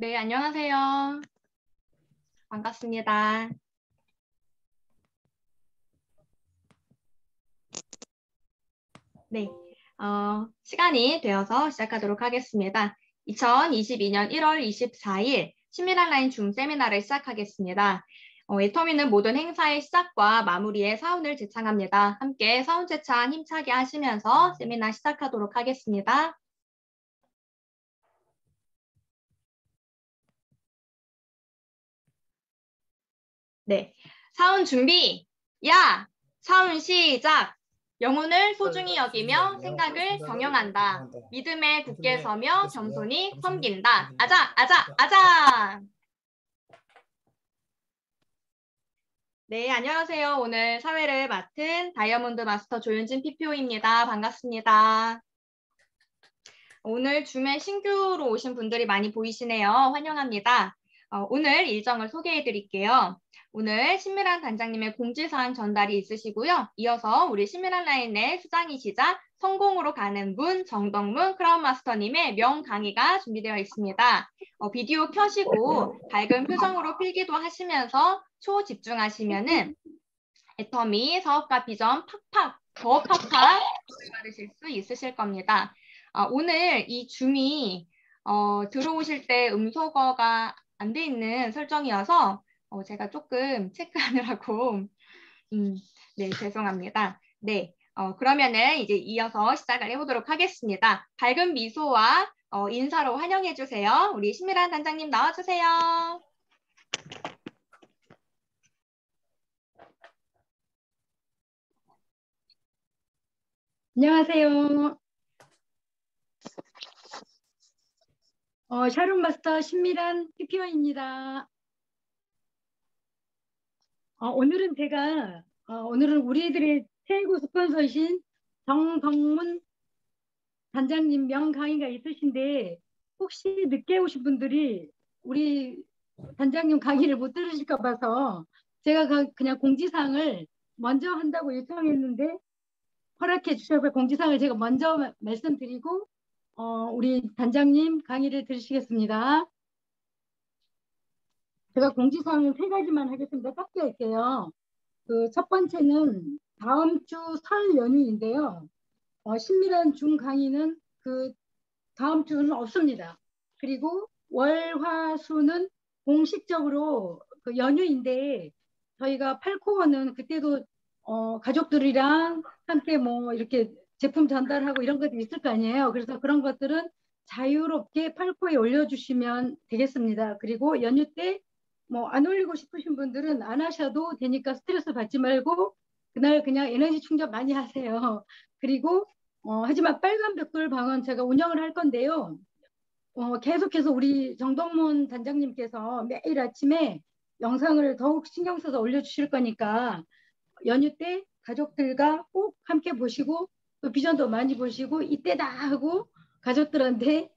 네, 안녕하세요. 반갑습니다. 네, 시간이 되어서 시작하도록 하겠습니다. 2022년 1월 24일 친밀한 라인 줌 세미나를 시작하겠습니다. 애터미는 모든 행사의 시작과 마무리에 사운을 제창합니다. 함께 사운 제창 힘차게 하시면서 세미나 시작하도록 하겠습니다. 네, 사운 준비! 야! 사운 시작! 영혼을 소중히 여기며 생각을 경영한다. 믿음에 굳게 서며 겸손히 섬긴다. 아자, 아자, 아자! 네, 안녕하세요. 오늘 사회를 맡은 다이아몬드 마스터 조윤진 PPO입니다. 반갑습니다. 오늘 줌에 신규로 오신 분들이 많이 보이시네요. 환영합니다. 오늘 일정을 소개해 드릴게요. 오늘 신미란 단장님의 공지사항 전달이 있으시고요. 이어서 우리 신미란 라인의 수장이시자 성공으로 가는 문 정덕문 크라운 마스터님의 명강의가 준비되어 있습니다. 비디오 켜시고 밝은 표정으로 필기도 하시면서 초집중하시면은 애터미 사업가 비전 팍팍 더 팍팍 받으실 수 있으실 겁니다. 오늘 이 줌이 들어오실 때 음소거가 안 돼 있는 설정이어서 제가 조금 체크하느라고 네, 죄송합니다. 네, 그러면은 이제 이어서 시작을 해보도록 하겠습니다. 밝은 미소와 인사로 환영해 주세요. 우리 신미란 단장님 나와주세요. 안녕하세요. 샤론 마스터 신미란 PPO입니다. 오늘은 오늘은 우리들의 최고 스폰서이신 정덕문 단장님 명강의가 있으신데 혹시 늦게 오신 분들이 우리 단장님 강의를 못 들으실까 봐서 제가 그냥 공지사항을 먼저 한다고 요청했는데 허락해 주셔서 공지사항을 제가 먼저 말씀드리고 우리 단장님 강의를 들으시겠습니다. 제가 공지사항은 세 가지만 하겠습니다. 짧게 할게요. 그 첫 번째는 다음 주 설 연휴인데요. 신미란 중 강의는 그 다음 주는 없습니다. 그리고 월, 화, 수는 공식적으로 그 연휴인데 저희가 8코어는 그때도 가족들이랑 함께 뭐 이렇게 제품 전달하고 이런 것들이 있을 거 아니에요. 그래서 그런 것들은 자유롭게 8코어에 올려주시면 되겠습니다. 그리고 연휴 때 뭐 안 올리고 싶으신 분들은 안 하셔도 되니까 스트레스 받지 말고 그날 그냥 에너지 충전 많이 하세요. 그리고 하지만 빨간 벽돌 방은 제가 운영을 할 건데요. 계속해서 우리 정동문 단장님께서 매일 아침에 영상을 더욱 신경 써서 올려주실 거니까 연휴 때 가족들과 꼭 함께 보시고 또 비전도 많이 보시고 이때다 하고 가족들한테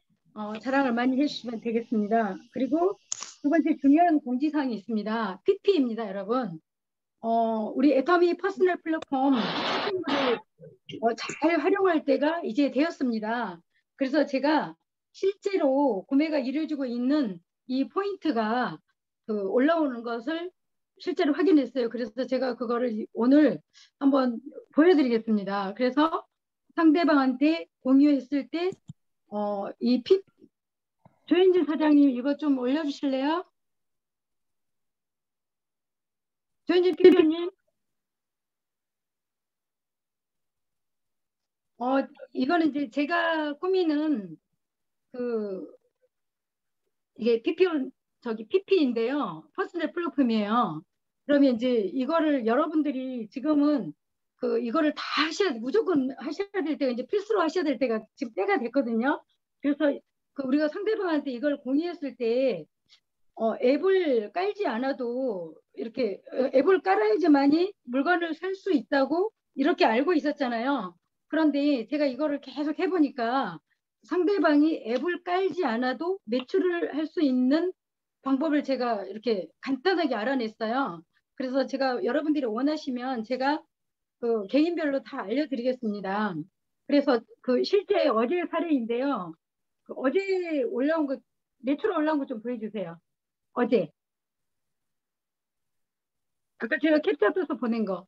자랑을 많이 해주시면 되겠습니다. 그리고 두 번째 중요한 공지사항이 있습니다. PP입니다, 여러분. 우리 애터미 퍼스널 플랫폼 쇼핑몰을 잘 활용할 때가 이제 되었습니다. 그래서 제가 실제로 구매가 이루어지고 있는 이 포인트가 그 올라오는 것을 실제로 확인했어요. 그래서 제가 그거를 오늘 한번 보여드리겠습니다. 그래서 상대방한테 공유했을 때, 조현진 사장님 이거 좀 올려주실래요? 조현진 PP님, 이거는 이제 제가 꾸미는 그 이게 PP인데요. 퍼스널 플랫폼이에요. 그러면 이제 이거를 여러분들이 지금은 이거를 다 무조건 하셔야 될 때가 이제 필수로 하셔야 될 때가 지금 때가 됐거든요. 그래서 우리가 상대방한테 이걸 공유했을 때, 앱을 깔지 않아도 이렇게 앱을 깔아야지만이 물건을 살 수 있다고 이렇게 알고 있었잖아요. 그런데 제가 이거를 계속 해보니까 상대방이 앱을 깔지 않아도 매출을 할 수 있는 방법을 제가 이렇게 간단하게 알아냈어요. 그래서 제가 여러분들이 원하시면 제가 그 개인별로 다 알려드리겠습니다. 그래서 그 실제 어제 사례인데요. 그 어제 올라온 거 매출 올라온 거 좀 보여주세요. 어제. 아까 제가 캡처해서 보낸 거.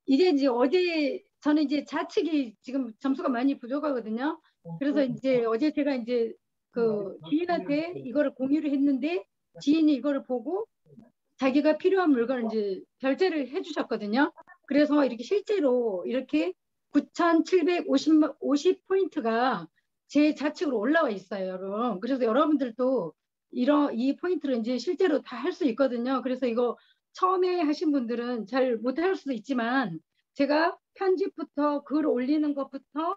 이게 이제 어제 저는 이제 좌측이 지금 점수가 많이 부족하거든요. 그래서 이제 어제 제가 이제 그 지인한테 이거를 공유를 했는데 지인이 이거를 보고 자기가 필요한 물건을 이제 결제를 해주셨거든요. 그래서 이렇게 실제로 이렇게 9,750 포인트가 제 좌측으로 올라와 있어요, 여러분. 그래서 여러분들도 이 포인트를 이제 실제로 다 할 수 있거든요. 그래서 이거 처음에 하신 분들은 잘 못할 수도 있지만 제가 편집부터 글 올리는 것부터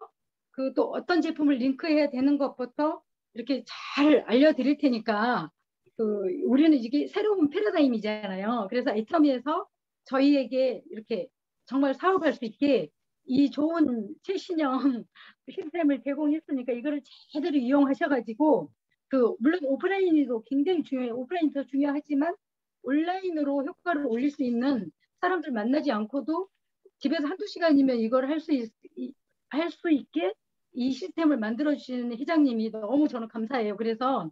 그 또 어떤 제품을 링크해야 되는 것부터 이렇게 잘 알려드릴 테니까 그 우리는 이게 새로운 패러다임이잖아요. 그래서 애터미에서 저희에게 이렇게 정말 사업할 수 있게 이 좋은 최신형 시스템을 제공했으니까 이거를 제대로 이용하셔가지고 그 물론 오프라인도 굉장히 중요해요. 오프라인이 더 중요하지만 온라인으로 효과를 올릴 수 있는 사람들 만나지 않고도 집에서 한두 시간이면 이걸 할 수 있게 이 시스템을 만들어 주시는 회장님이 너무 저는 감사해요. 그래서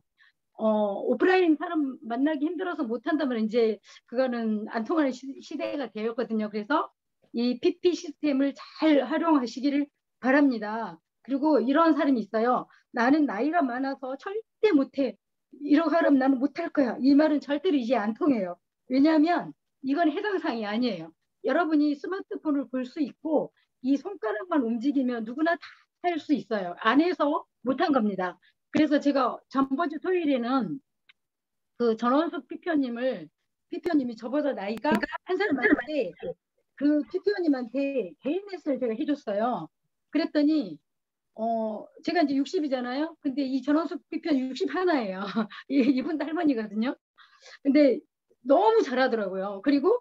오프라인 사람 만나기 힘들어서 못한다면 이제 그거는 안 통하는 시대가 되었거든요. 그래서 이 PP 시스템을 잘 활용하시기를 바랍니다. 그리고 이런 사람이 있어요. 나는 나이가 많아서 절대 못해. 이러고 하면 나는 못할 거야. 이 말은 절대로 이제 안 통해요. 왜냐하면 이건 해당 사항이 아니에요. 여러분이 스마트폰을 볼 수 있고 이 손가락만 움직이면 누구나 다 할 수 있어요. 안 해서 못한 겁니다. 그래서 제가 전번 주 토요일에는 그 전원숙 피표님이 저보다 나이가 한 살 많은데 그 피표님한테 개인 레슨을 제가 해줬어요. 그랬더니 제가 이제 60이잖아요. 근데 이 전원숙 피표 61예요. 이분도 할머니거든요. 근데 너무 잘하더라고요. 그리고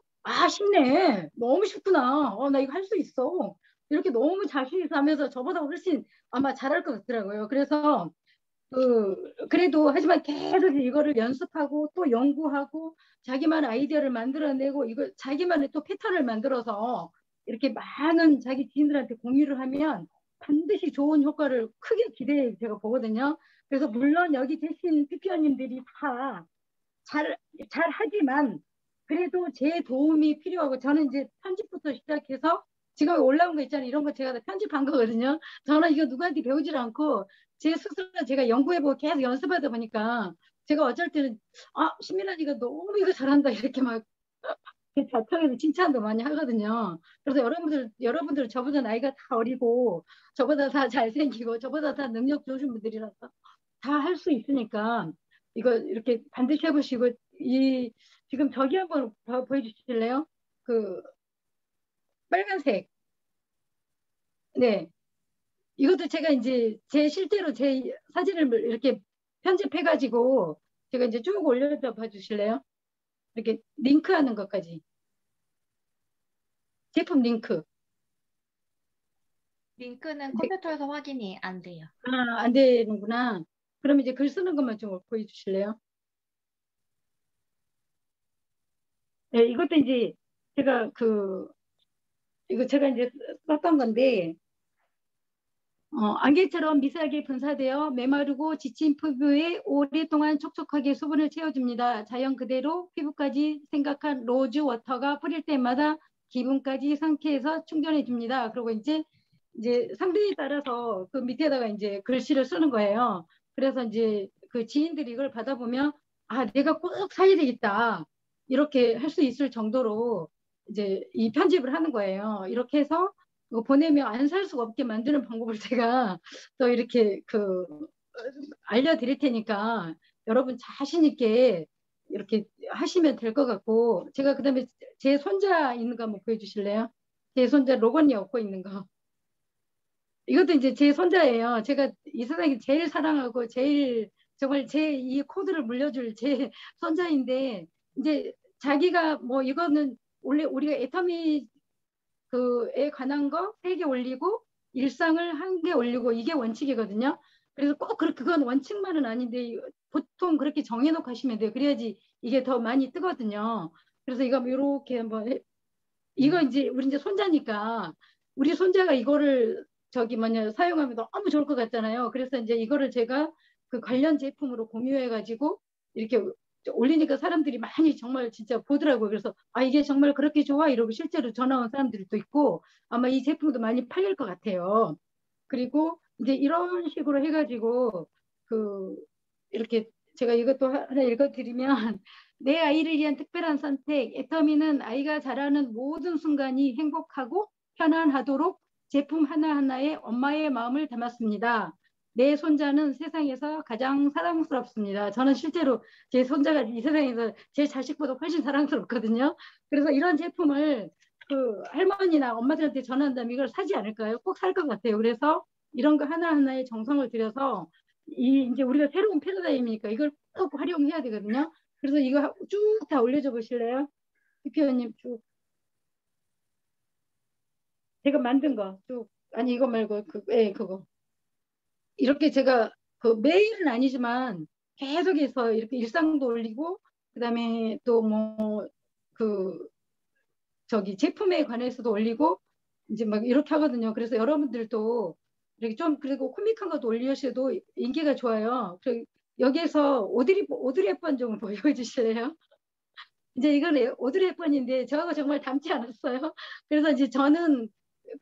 쉽네. 너무 쉽구나. 나 이거 할 수 있어. 이렇게 너무 자신 있어 하면서 저보다 훨씬 아마 잘할 것 같더라고요. 그래서 그래도 하지만 계속 이거를 연습하고 또 연구하고 자기만의 아이디어를 만들어내고 이거 자기만의 또 패턴을 만들어서 이렇게 많은 자기 지인들한테 공유를 하면 반드시 좋은 효과를 크게 기대해 제가 보거든요. 그래서 물론 여기 계신 피피어님들이 다 잘하지만 그래도 제 도움이 필요하고 저는 이제 편집부터 시작해서 지금 올라온 거 있잖아요. 이런 거 제가 다 편집한 거거든요. 저는 이거 누구한테 배우질 않고 제 스스로 제가 연구해보고 계속 연습하다 보니까 제가 어쩔 때는 신민아니가 너무 이거 잘한다 이렇게 막 자청해서 칭찬도 많이 하거든요. 그래서 여러분들 저보다 나이가 다 어리고 저보다 다 잘생기고 저보다 다 능력 좋으신 분들이라서 다 할 수 있으니까 이거 이렇게 반드시 해보시고 지금 저기 한번 보여주실래요? 그 빨간색. 네. 이것도 제가 이제 실제로 제 사진을 이렇게 편집해가지고 제가 이제 쭉 올려줘 봐주실래요? 이렇게 링크하는 것까지. 제품 링크. 링크는 네. 컴퓨터에서 확인이 안 돼요. 안 되는구나. 그럼 이제 글 쓰는 것만 좀 보여주실래요? 네, 이것도 이제 제가 이거 제가 이제 썼던 건데, 안개처럼 미세하게 분사되어 메마르고 지친 피부에 오랫동안 촉촉하게 수분을 채워줍니다. 자연 그대로 피부까지 생각한 로즈 워터가 뿌릴 때마다 기분까지 상쾌해서 충전해 줍니다. 그리고 이제 상대에 따라서 그 밑에다가 이제 글씨를 쓰는 거예요. 그래서 이제 그 지인들이 이걸 받아보면 내가 꼭 사야 되겠다. 이렇게 할 수 있을 정도로 이제 이 편집을 하는 거예요. 이렇게 해서 이거 보내면 안 살 수가 없게 만드는 방법을 제가 또 이렇게 알려드릴 테니까 여러분 자신 있게 이렇게 하시면 될 것 같고 제가 그다음에 제 손자 있는 거 한번 보여주실래요? 제 손자 로건이 업고 있는 거. 이것도 이제 제 손자예요. 제가 이 세상에 제일 사랑하고 제일 정말 제 이 코드를 물려줄 제 손자인데 이제 자기가 뭐 이거는 원래 우리가 애터미 그에 관한 거 3개 올리고 일상을 1개 올리고 이게 원칙이거든요. 그래서 꼭 그건 원칙만은 아닌데 보통 그렇게 정해놓고 하시면 돼요. 그래야지 이게 더 많이 뜨거든요. 그래서 이거 이렇게 한번 이거 이제 우리 이제 손자니까 우리 손자가 이거를 저기 뭐냐 사용하면 너무 좋을 것 같잖아요. 그래서 이제 이거를 제가 그 관련 제품으로 공유해가지고 이렇게 올리니까 사람들이 많이 정말 진짜 보더라고요. 그래서 아 이게 정말 그렇게 좋아 이러고 실제로 전화 온 사람들도 있고 아마 이 제품도 많이 팔릴 것 같아요. 그리고 이제 이런 식으로 해가지고 그 이렇게 제가 이것도 하나 읽어드리면 내 아이를 위한 특별한 선택 애터미는 아이가 자라는 모든 순간이 행복하고 편안하도록 제품 하나하나에 엄마의 마음을 담았습니다. 내 손자는 세상에서 가장 사랑스럽습니다. 저는 실제로 제 손자가 이 세상에서 제 자식보다 훨씬 사랑스럽거든요. 그래서 이런 제품을 그 할머니나 엄마들한테 전한다면 이걸 사지 않을까요? 꼭 살 것 같아요. 그래서 이런 거 하나하나에 정성을 들여서 이제 우리가 새로운 패러다임이니까 이걸 꼭 활용해야 되거든요. 그래서 이거 쭉 다 올려줘 보실래요? 이표님 쭉 제가 만든 거 쭉 아니 이거 말고 예, 그거 이렇게 제가 그 매일은 아니지만 계속해서 이렇게 일상도 올리고 그다음에 또 뭐 그 저기 제품에 관해서도 올리고 이제 막 이렇게 하거든요. 그래서 여러분들도 이렇게 좀 그리고 코믹한 것도 올리셔도 인기가 좋아요. 여기에서 오드리 헵번 좀 보여주실래요? 이제 이거는 오드리 헵번인데 저하고 정말 닮지 않았어요. 그래서 이제 저는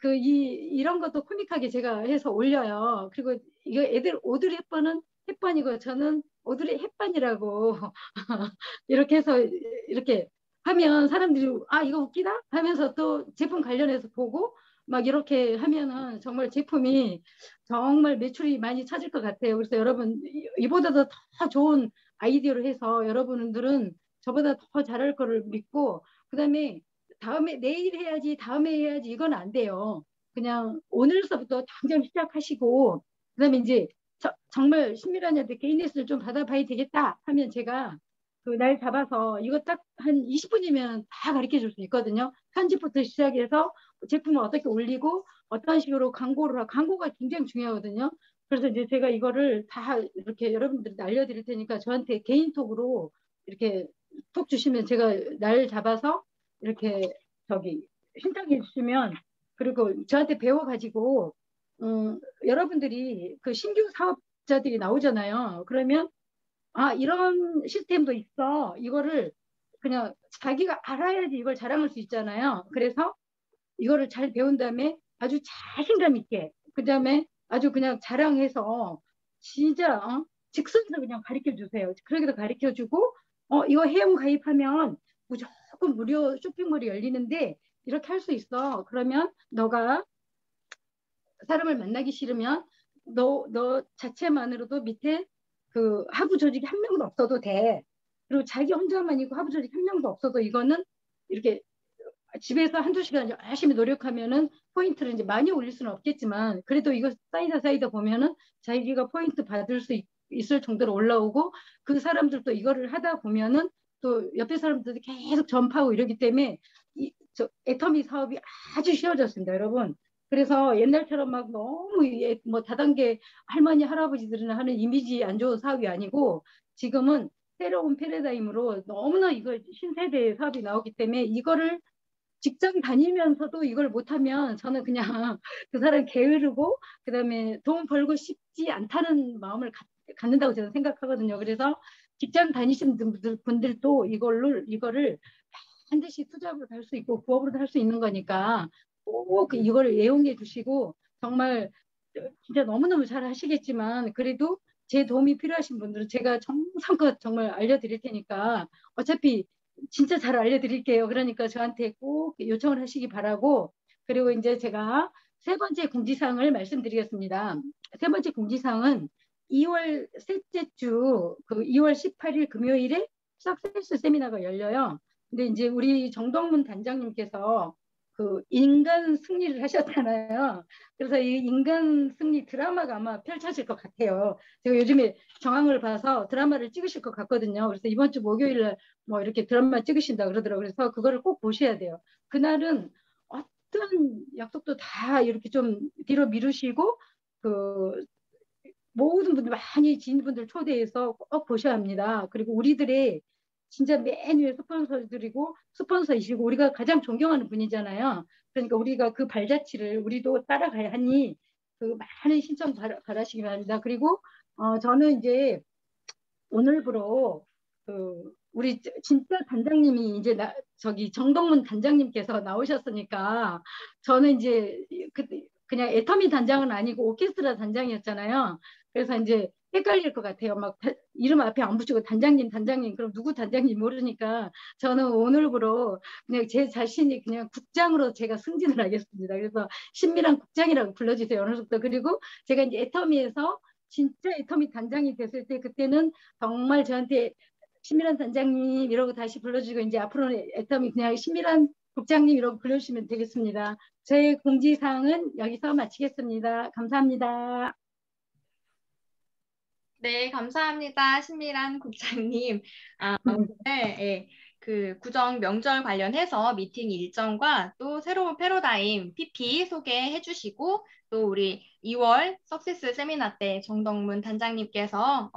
이런 것도 코믹하게 제가 해서 올려요. 그리고 이거 애들 오드리 헵번은 헵번이고 저는 오드리 헵번이라고 이렇게 해서 이렇게 하면 사람들이 아 이거 웃기다 하면서 또 제품 관련해서 보고 막 이렇게 하면은 정말 제품이 정말 매출이 많이 찾을 것 같아요. 그래서 여러분 이보다도 더 좋은 아이디어를 해서 여러분들은 저보다 더 잘할 거를 믿고 그다음에 다음에 내일 해야지 다음에 해야지 이건 안 돼요. 그냥 오늘서부터 당장 시작하시고 그다음에 이제 정말 신미란한테 개인 레슨을 좀 받아봐야 되겠다 하면 제가 그 날 잡아서 이거 딱 한 20분이면 다 가르쳐 줄 수 있거든요. 편집부터 시작해서 제품을 어떻게 올리고 어떤 식으로 광고를 하고 광고가 굉장히 중요하거든요. 그래서 이제 제가 이거를 다 이렇게 여러분들한테 알려드릴 테니까 저한테 개인톡으로 이렇게 톡 주시면 제가 날 잡아서 이렇게 저기 신청해 주시면 그리고 저한테 배워가지고 여러분들이 그 신규 사업자들이 나오잖아요. 그러면 아 이런 시스템도 있어. 이거를 그냥 자기가 알아야지 이걸 자랑할 수 있잖아요. 그래서 이거를 잘 배운 다음에 아주 자신감 있게 그다음에 아주 그냥 자랑해서 진짜 직선으로 그냥 가르쳐 주세요. 그러기도 가르쳐 주고 이거 회원 가입하면 무조건 무료 쇼핑몰이 열리는데 이렇게 할 수 있어. 그러면 너가 사람을 만나기 싫으면 너 자체만으로도 밑에 그 하부 조직이 한 명도 없어도 돼. 그리고 자기 혼자만 있고 하부 조직 한 명도 없어도 이거는 이렇게 집에서 한두 시간 열심히 노력하면은 포인트를 이제 많이 올릴 수는 없겠지만 그래도 이거 쌓이다 보면은 자기가 포인트 받을 수 있을 정도로 올라오고 그 사람들도 이거를 하다 보면은 또 옆에 사람들도 계속 전파하고 이러기 때문에 애터미 사업이 아주 쉬워졌습니다, 여러분. 그래서 옛날처럼 막 너무 뭐 다단계 할머니 할아버지들이나 하는 이미지 안 좋은 사업이 아니고 지금은 새로운 패러다임으로 너무나 이거 신세대의 사업이 나오기 때문에 이거를 직장 다니면서도 이걸 못하면 저는 그냥 그 사람 게으르고 그다음에 돈 벌고 싶지 않다는 마음을 갖는다고 저는 생각하거든요. 그래서 직장 다니시는 분들도 이거를 반드시 투잡으로 할 수 있고 부업으로도 할 수 있는 거니까 꼭 이거를 애용해 두시고 정말 진짜 너무너무 잘 하시겠지만 그래도 제 도움이 필요하신 분들은 제가 정성껏 정말 알려드릴 테니까 어차피 진짜 잘 알려드릴게요. 그러니까 저한테 꼭 요청을 하시기 바라고 그리고 이제 제가 세 번째 공지사항을 말씀드리겠습니다. 세 번째 공지사항은 2월 셋째 주 그 2월 18일 금요일에 석세스 세미나가 열려요. 근데 이제 우리 정동문 단장님께서 그 인간 승리를 하셨잖아요. 그래서 이 인간 승리 드라마가 아마 펼쳐질 것 같아요. 제가 요즘에 정황을 봐서 드라마를 찍으실 것 같거든요. 그래서 이번 주 목요일 뭐 이렇게 드라마 찍으신다 그러더라고요. 그래서 그거를 꼭 보셔야 돼요. 그날은 어떤 약속도 다 이렇게 좀 뒤로 미루시고 그 모든 분들 많이 지인분들 초대해서 꼭 보셔야 합니다. 그리고 우리들의 진짜 맨 위에 스폰서들이고 스폰서이시고 우리가 가장 존경하는 분이잖아요. 그러니까 우리가 그 발자취를 우리도 따라가야 하니 그 많은 신청 바라시기 바랍니다. 그리고 저는 이제 오늘부로 그 우리 진짜 단장님이 이제 저기 정동문 단장님께서 나오셨으니까 저는 이제 그냥 애터미 단장은 아니고 오케스트라 단장이었잖아요. 그래서 이제 헷갈릴 것 같아요. 막 이름 앞에 안 붙이고 단장님, 단장님, 그럼 누구 단장님 모르니까 저는 오늘부로 그냥 제 자신이 그냥 국장으로 제가 승진을 하겠습니다. 그래서 신미란 국장이라고 불러주세요. 어느 정도. 그리고 제가 이제 애터미에서 진짜 애터미 단장이 됐을 때 그때는 정말 저한테 신미란 단장님 이러고 다시 불러주고 이제 앞으로는 애터미 그냥 신미란 국장님 이러고 불러주시면 되겠습니다. 제 공지사항은 여기서 마치겠습니다. 감사합니다. 네, 감사합니다. 신미란 국장님. 오늘 예, 그 구정 명절 관련해서 미팅 일정과 또 새로운 패러다임 PP 소개해 주시고 또 우리 2월 석세스 세미나 때 정덕문 단장님께서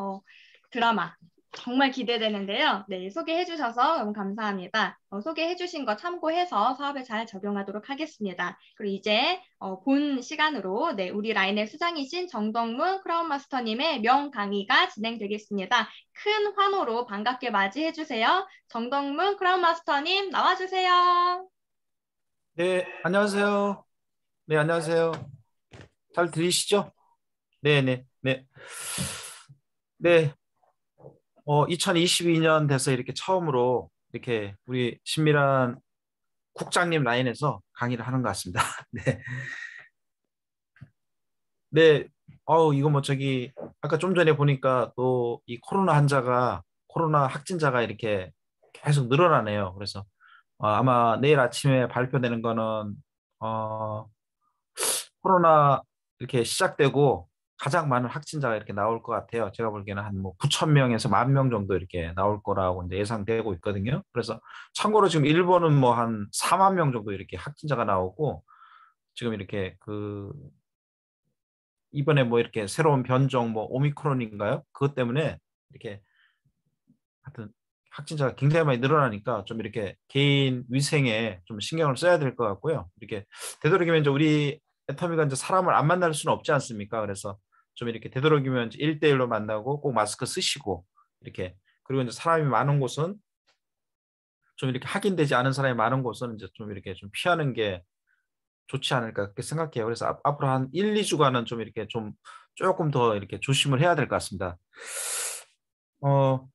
드라마 정말 기대되는데요. 네, 소개해 주셔서 너무 감사합니다. 소개해 주신 거 참고해서 사업에 잘 적용하도록 하겠습니다. 그리고 이제 본 시간으로 네, 우리 라인의 수장이신 정덕문 크라운 마스터님의 명 강의가 진행되겠습니다. 큰 환호로 반갑게 맞이해 주세요. 정덕문 크라운 마스터님 나와주세요. 네, 안녕하세요. 네, 안녕하세요. 잘 들리시죠? 네, 네, 네. 네, 2022년 돼서 이렇게 처음으로 이렇게 우리 신미란 국장님 라인에서 강의를 하는 것 같습니다. 네. 네, 이거 뭐 저기, 아까 좀 전에 보니까 또 이 코로나 확진자가 이렇게 계속 늘어나네요. 그래서 아마 내일 아침에 발표되는 거는, 어, 코로나 이렇게 시작되고 가장 많은 확진자가 이렇게 나올 것 같아요. 제가 보기에는 한 뭐 9천 명에서 1만 명 정도 이렇게 나올 거라고 이제 예상되고 있거든요. 그래서 참고로 지금 일본은 뭐 한 4만 명 정도 이렇게 확진자가 나오고 지금 이렇게 이번에 뭐 이렇게 새로운 변종 뭐 오미크론인가요? 그것 때문에 이렇게 하여튼 확진자가 굉장히 많이 늘어나니까 좀 이렇게 개인 위생에 좀 신경을 써야 될 것 같고요. 이렇게 되도록이면 이제 우리 애터미가 이제 사람을 안 만날 수는 없지 않습니까? 그래서 좀 이렇게 되도록이면 이제 1대1로 만나고 꼭 마스크 쓰시고 이렇게 그리고 이제 사람이 많은 곳은 좀 이렇게 확인되지 않은 사람이 많은 곳은 이제 좀 이렇게 좀 피하는 게 좋지 않을까 그렇게 생각해요. 그래서 앞으로 한 1, 2주간은 좀 이렇게 좀 조금 더 이렇게 조심을 해야 될 것 같습니다.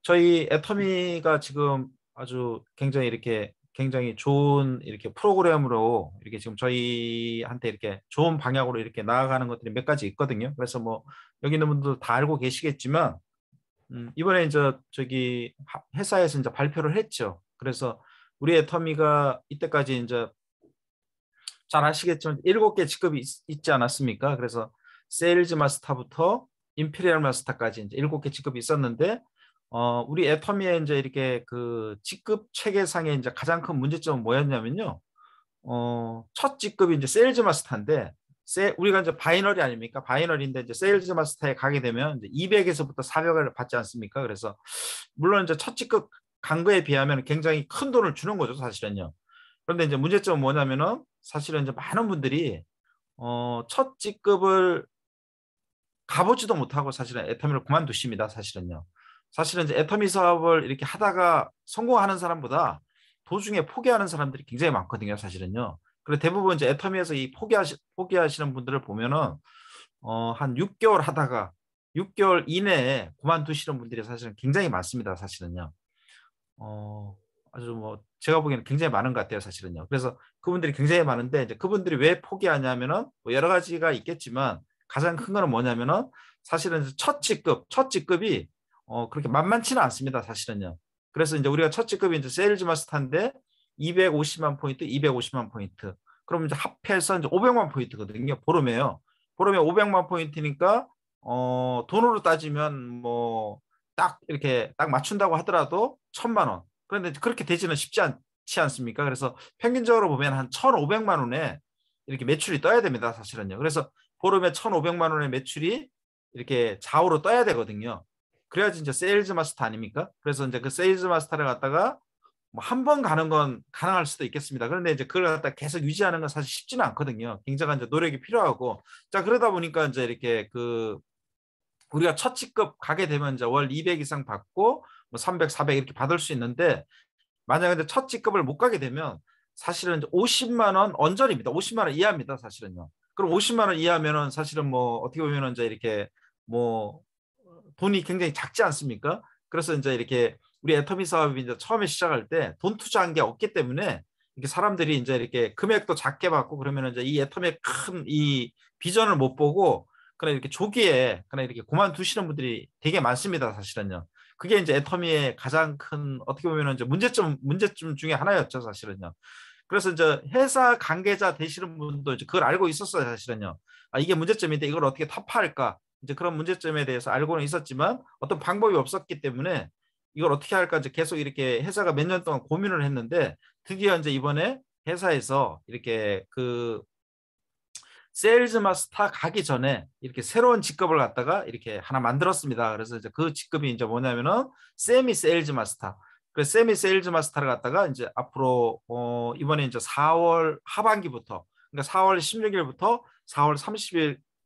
저희 애터미가 지금 아주 굉장히 좋은 이렇게 프로그램으로 이렇게 지금 저희한테 이렇게 좋은 방향으로 이렇게 나아가는 것들이 몇 가지 있거든요. 그래서 뭐 여기 있는 분들 다 알고 계시겠지만 이번에 이제 저기 회사에서 이제 발표를 했죠. 그래서 우리 애터미가 이때까지 이제 잘 아시겠지만 7개 직급이 있지 않았습니까? 그래서 세일즈 마스터부터 임페리얼 마스터까지 이제 7개 직급이 있었는데 우리 애터미에 이제 이렇게 그 직급 체계상에 이제 가장 큰 문제점은 뭐였냐면요. 첫 직급이 이제 세일즈 마스터인데 우리가 이제 바이너리 아닙니까? 바이너리인데 이제 세일즈 마스터에 가게 되면 이제 200에서부터 400을 받지 않습니까? 그래서 물론 이제 첫 직급 간 거에 비하면 굉장히 큰 돈을 주는 거죠, 사실은요. 그런데 이제 문제점은 뭐냐면은 사실은 이제 많은 분들이 첫 직급을 가보지도 못하고 사실은 애터미를 그만두십니다, 사실은요. 사실은 이제 애터미 사업을 이렇게 하다가 성공하는 사람보다 도중에 포기하는 사람들이 굉장히 많거든요, 사실은요. 그리고 대부분 이제 애터미에서 이 포기하시는 분들을 보면은 한 6개월 하다가 6개월 이내에 그만두시는 분들이 사실은 굉장히 많습니다, 사실은요. 아주 뭐 제가 보기에는 굉장히 많은 것 같아요, 사실은요. 그래서 그분들이 굉장히 많은데 이제 그분들이 왜 포기하냐면은 뭐 여러 가지가 있겠지만 가장 큰 거는 뭐냐면은 사실은 첫 직급이 그렇게 만만치는 않습니다, 사실은요. 그래서 이제 우리가 첫 직급이 이제 세일즈 마스터인데 250만 포인트, 250만 포인트. 그럼 이제 합해서 이제 500만 포인트거든요. 보름에요. 보름에 500만 포인트니까 돈으로 따지면 뭐 딱 이렇게 딱 맞춘다고 하더라도 1,000만 원. 그런데 그렇게 되지는 쉽지 않지 않습니까? 그래서 평균적으로 보면 한 1,500만 원에 이렇게 매출이 떠야 됩니다, 사실은요. 그래서 보름에 1,500만 원의 매출이 이렇게 좌우로 떠야 되거든요. 그래야지 이제 세일즈 마스터 아닙니까? 그래서 이제 그 세일즈 마스터를 갖다가 뭐 한 번 가는 건 가능할 수도 있겠습니다. 그런데 이제 그걸 갖다 계속 유지하는 건 사실 쉽지는 않거든요. 굉장한 이제 노력이 필요하고. 자, 그러다 보니까 이제 이렇게 그 우리가 첫 직급 가게 되면 이제 월 200 이상 받고 뭐 300, 400 이렇게 받을 수 있는데, 만약에 이제 첫 직급을 못 가게 되면 사실은 이제 50만 원 언저리입니다. 50만 원 이하입니다, 사실은요. 그럼 50만 원 이하면은 사실은 뭐 어떻게 보면은 이제 이렇게 뭐 돈이 굉장히 작지 않습니까? 그래서 이제 이렇게 우리 애터미 사업이 이제 처음에 시작할 때 돈 투자한 게 없기 때문에 이렇게 사람들이 이제 이렇게 금액도 작게 받고 그러면 이제 이 애터미의 큰 이 비전을 못 보고 그냥 이렇게 조기에 그냥 이렇게 그만두시는 분들이 되게 많습니다, 사실은요. 그게 이제 애터미의 가장 큰 어떻게 보면 이제 문제점 중에 하나였죠, 사실은요. 그래서 이제 회사 관계자 되시는 분도 이제 그걸 알고 있었어요, 사실은요. 아, 이게 문제점인데 이걸 어떻게 타파할까? 이제 그런 문제점에 대해서 알고는 있었지만 어떤 방법이 없었기 때문에 이걸 어떻게 할까 이제 계속 이렇게 회사가 몇 년 동안 고민을 했는데, 드디어 이제 이번에 회사에서 이렇게 그 세일즈 마스터 가기 전에 이렇게 새로운 직급을 갖다가 이렇게 하나 만들었습니다. 그래서 이제 그 직급이 이제 뭐냐면은 세미 세일즈 마스터. 그래서 세미 세일즈 마스터를 갖다가 이제 앞으로 이번에 이제 4월 하반기부터, 그러니까 4월 16일부터 4월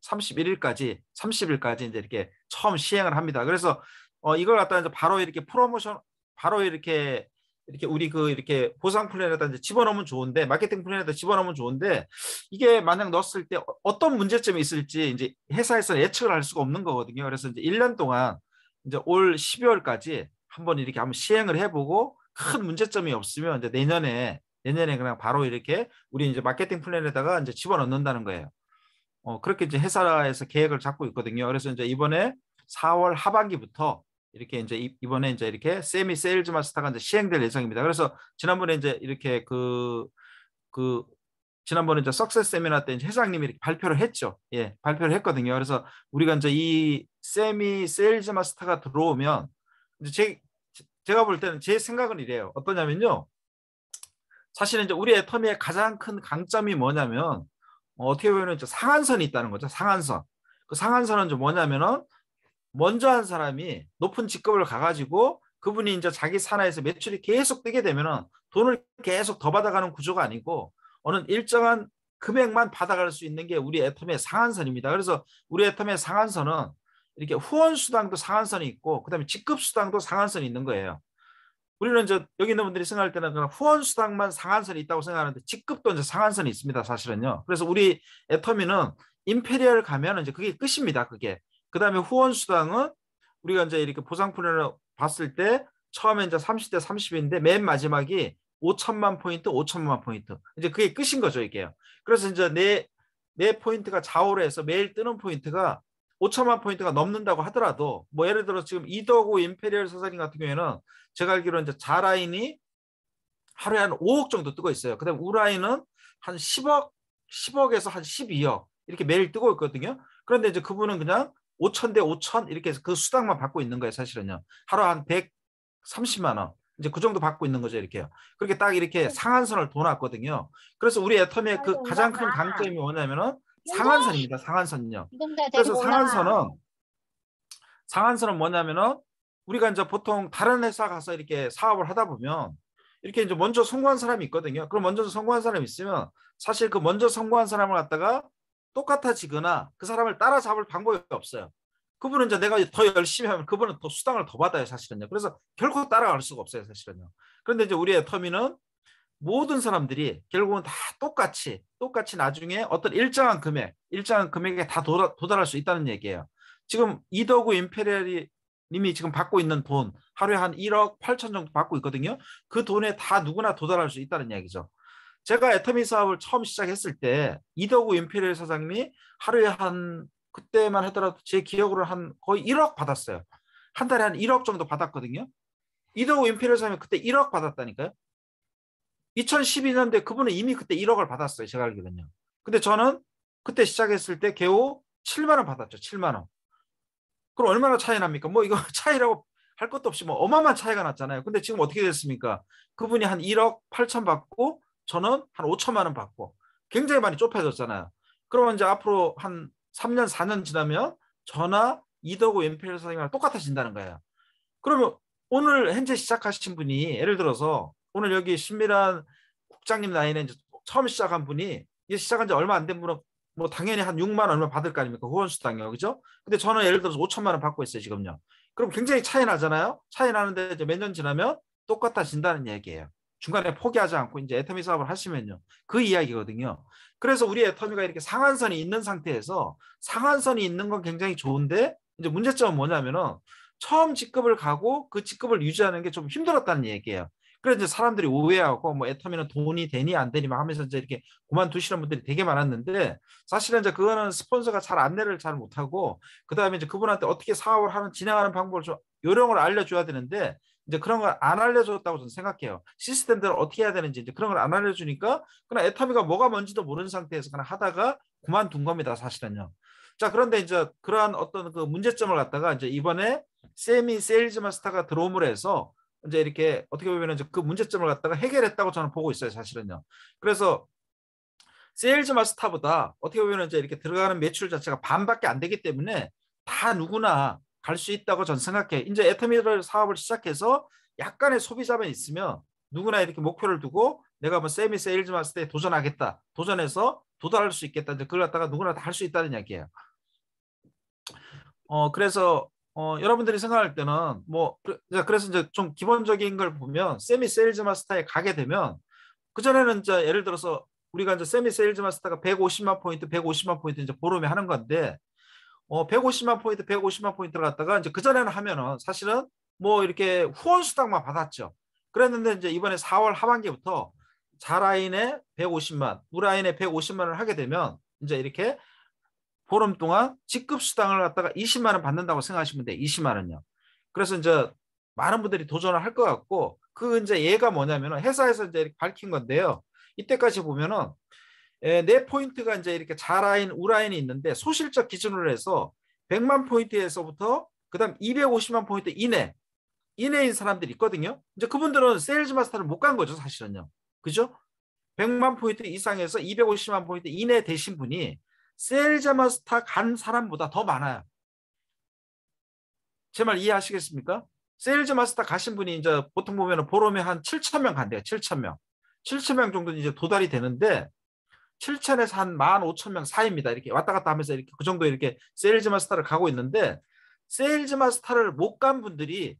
30일까지 이제 이렇게 처음 시행을 합니다. 그래서 이걸 갖다가 이제 바로 이렇게 프로모션, 바로 이렇게 우리 그 이렇게 보상 플랜에다 이제 집어넣으면 좋은데, 마케팅 플랜에다 집어넣으면 좋은데, 이게 만약 넣었을 때 어떤 문제점이 있을지 이제 회사에서는 예측을 할 수가 없는 거거든요. 그래서 이제 1년 동안 이제 올 12월까지 한번 시행을 해보고 큰 문제점이 없으면 이제 내년에 그냥 바로 이렇게 우리 이제 마케팅 플랜에다가 이제 집어넣는다는 거예요. 그렇게 이제 회사에서 계획을 잡고 있거든요. 그래서 이제 이번에 4월 하반기부터 이렇게 이제 이번에 이제 이렇게 세미 세일즈 마스터가 이제 시행될 예정입니다. 그래서 지난번에 이제 이렇게 그 지난번에 이제 석세스 세미나 때 이제 회장님이 이렇게 발표를 했죠. 예, 발표를 했거든요. 그래서 우리가 이제 이 세미 세일즈 마스터가 들어오면 이제 제가 볼 때는 제 생각은 이래요. 어떠냐면요. 사실은 이제 우리 애터미의 가장 큰 강점이 뭐냐면 어떻게 보면 이제 상한선이 있다는 거죠. 상한선. 그 상한선은 이제 뭐냐면은 먼저 한 사람이 높은 직급을 가가지고 그분이 이제 자기 산하에서 매출이 계속 뜨게 되면은 돈을 계속 더 받아가는 구조가 아니고 어느 일정한 금액만 받아갈 수 있는 게 우리 애터미의 상한선입니다. 그래서 우리 애터미의 상한선은 이렇게 후원 수당도 상한선이 있고 그다음에 직급 수당도 상한선이 있는 거예요. 우리는 이제 여기 있는 분들이 생각할 때는 그냥 후원 수당만 상한선이 있다고 생각하는데 직급도 이제 상한선이 있습니다, 사실은요. 그래서 우리 애터미는 임페리얼 가면 이제 그게 끝입니다, 그게. 그다음에 후원 수당은 우리가 이제 이렇게 보상 플랜을 봤을 때 처음에 이제 30대 30인데 맨 마지막이 5천만 포인트, 5천만 포인트. 이제 그게 끝인 거죠, 이게요. 그래서 이제 내 포인트가 좌우로 해서 매일 뜨는 포인트가 5천만 포인트가 넘는다고 하더라도 뭐 예를 들어 지금 이더구 임페리얼 사장님 같은 경우에는 제가 알기로는 이제 좌라인이 하루에 한 5억 정도 뜨고 있어요. 그다음에 우라인은 한 10억에서 한 12억 이렇게 매일 뜨고 있거든요. 그런데 이제 그분은 그냥 5천 대 5천 이렇게 해서 그 수당만 받고 있는 거예요, 사실은요. 하루 한 130만 원. 이제 그 정도 받고 있는 거죠, 이렇게요. 그렇게 딱 이렇게 상한선을 둬놨거든요. 그래서 우리 애터미의 그 가장 큰 강점이 뭐냐면은 상한선입니다, 상한선요. 그래서 상한선은 뭐냐면은 우리가 이제 보통 다른 회사 가서 이렇게 사업을 하다 보면 이렇게 이제 먼저 성공한 사람이 있거든요. 그럼 먼저 성공한 사람이 있으면 사실 그 먼저 성공한 사람을 갖다가 똑같아지거나 그 사람을 따라잡을 방법이 없어요. 그분은 이제 내가 더 열심히 하면 그분은 더 수당을 더 받아요, 사실은요. 그래서 결코 따라갈 수가 없어요, 사실은요. 그런데 이제 우리 애터미는 모든 사람들이 결국은 다 똑같이 나중에 어떤 일정한 금액에 다 도달할 수 있다는 얘기예요. 지금 이더구 임페리얼이 님이 지금 받고 있는 돈 하루에 한 1억 8천 정도 받고 있거든요. 그 돈에 다 누구나 도달할 수 있다는 얘기죠. 제가 애터미 사업을 처음 시작했을 때 이더구 임페리얼 사장님이 하루에 한 그때만 하더라도 제 기억으로 한 거의 1억 받았어요. 한 달에 한 1억 정도 받았거든요. 이더구 임페리얼 사장님이 그때 1억 받았다니까요. 2012년대 그분은 이미 그때 1억을 받았어요, 제가 알기로는요. 근데 저는 그때 시작했을 때 겨우 7만 원 받았죠. 7만 원. 그럼 얼마나 차이 납니까? 뭐 이거 차이라고 할 것도 없이 뭐 어마어마한 차이가 났잖아요. 근데 지금 어떻게 됐습니까? 그분이 한 1억 8천 받고 저는 한 5천만 원 받고 굉장히 많이 좁혀졌잖아요. 그러면 이제 앞으로 한 3년 4년 지나면 저나 이더구 임페리얼 사장님이랑 똑같아진다는 거예요. 그러면 오늘 현재 시작하신 분이 예를 들어서 오늘 여기 신미란 국장님 나이는 이제 처음 시작한 분이 이게 시작한 지 얼마 안 된 분은 뭐 당연히 한 6만 원 얼마 받을 거 아닙니까? 후원수당이요. 그죠? 근데 저는 예를 들어서 5천만 원 받고 있어요, 지금요. 그럼 굉장히 차이 나잖아요. 차이 나는데 이제 몇 년 지나면 똑같아진다는 얘기예요. 중간에 포기하지 않고 이제 애터미 사업을 하시면요. 그 이야기거든요. 그래서 우리 애터미가 이렇게 상한선이 있는 상태에서 상한선이 있는 건 굉장히 좋은데 이제 문제점은 뭐냐면은 처음 직급을 가고 그 직급을 유지하는 게 좀 힘들었다는 얘기예요. 그래서 이제 사람들이 오해하고 뭐 애터미는 돈이 되니 안 되니 막 하면서 이제 이렇게 그만두시는 분들이 되게 많았는데 사실은 이제 그거는 스폰서가 잘 안내를 잘 못하고 그다음에 이제 그분한테 어떻게 사업을 하는 진행하는 방법을 좀 요령을 알려줘야 되는데 이제 그런 걸 안 알려줬다고 저는 생각해요. 시스템들을 어떻게 해야 되는지 이제 그런 걸 안 알려주니까 그냥 애터미가 뭐가 뭔지도 모르는 상태에서 그냥 하다가 그만둔 겁니다. 사실은요. 자, 그런데 이제 그러한 어떤 그 문제점을 갖다가 이제 이번에 세미 세일즈 마스터가 들어옴으로 해서 이제 이렇게 어떻게 보면 이제 그 문제점을 갖다가 해결했다고 저는 보고 있어요. 사실은요. 그래서 세일즈 마스터보다 어떻게 보면 이제 이렇게 들어가는 매출 자체가 반밖에 안 되기 때문에 다 누구나 갈 수 있다고 저는 생각해. 이제 애터미를 사업을 시작해서 약간의 소비자만 있으면 누구나 이렇게 목표를 두고 내가 뭐 세미 세일즈 마스터에 도전하겠다. 도전해서 도달할 수 있겠다. 이제 그걸 갖다가 누구나 다 할 수 있다는 이야기예요. 그래서 여러분들이 생각할 때는 뭐 그래서 이제 좀 기본적인 걸 보면 세미 세일즈 마스터에 가게 되면 그전에는 이제 예를 들어서 우리가 이제 세미 세일즈 마스터가 150만 포인트, 150만 포인트 이제 보름에 하는 건데 150만 포인트, 150만 포인트를 갖다가 이제 그전에는 하면은 사실은 뭐 이렇게 후원 수당만 받았죠. 그랬는데 이제 이번에 4월 하반기부터 자라인에 150만, 우라인에 150만을 하게 되면 이제 이렇게 보름 동안 직급 수당을 갖다가 20만 원 받는다고 생각하시면 돼요. 20만 원요. 그래서 이제 많은 분들이 도전을 할 것 같고 그 이제 얘가 뭐냐면은 회사에서 이제 이렇게 밝힌 건데요. 이때까지 보면은 내 포인트가 이제 이렇게 자라인, 우라인이 있는데 소실적 기준으로 해서 100만 포인트에서부터 그다음 250만 포인트 이내인 사람들이 있거든요. 이제 그분들은 세일즈 마스터를 못 간 거죠, 사실은요. 그죠? 100만 포인트 이상에서 250만 포인트 이내 되신 분이 세일즈 마스터 간 사람보다 더 많아요. 제 말 이해하시겠습니까? 세일즈 마스터 가신 분이 이제 보통 보면 보름에 한 7천 명 간대요. 7천 명. 7천 명 정도 이제 도달이 되는데 7천에서 한 15,000명 사이입니다. 이렇게 왔다 갔다 하면서 이렇게 그 정도 이렇게 세일즈 마스터를 가고 있는데 세일즈 마스터를 못 간 분들이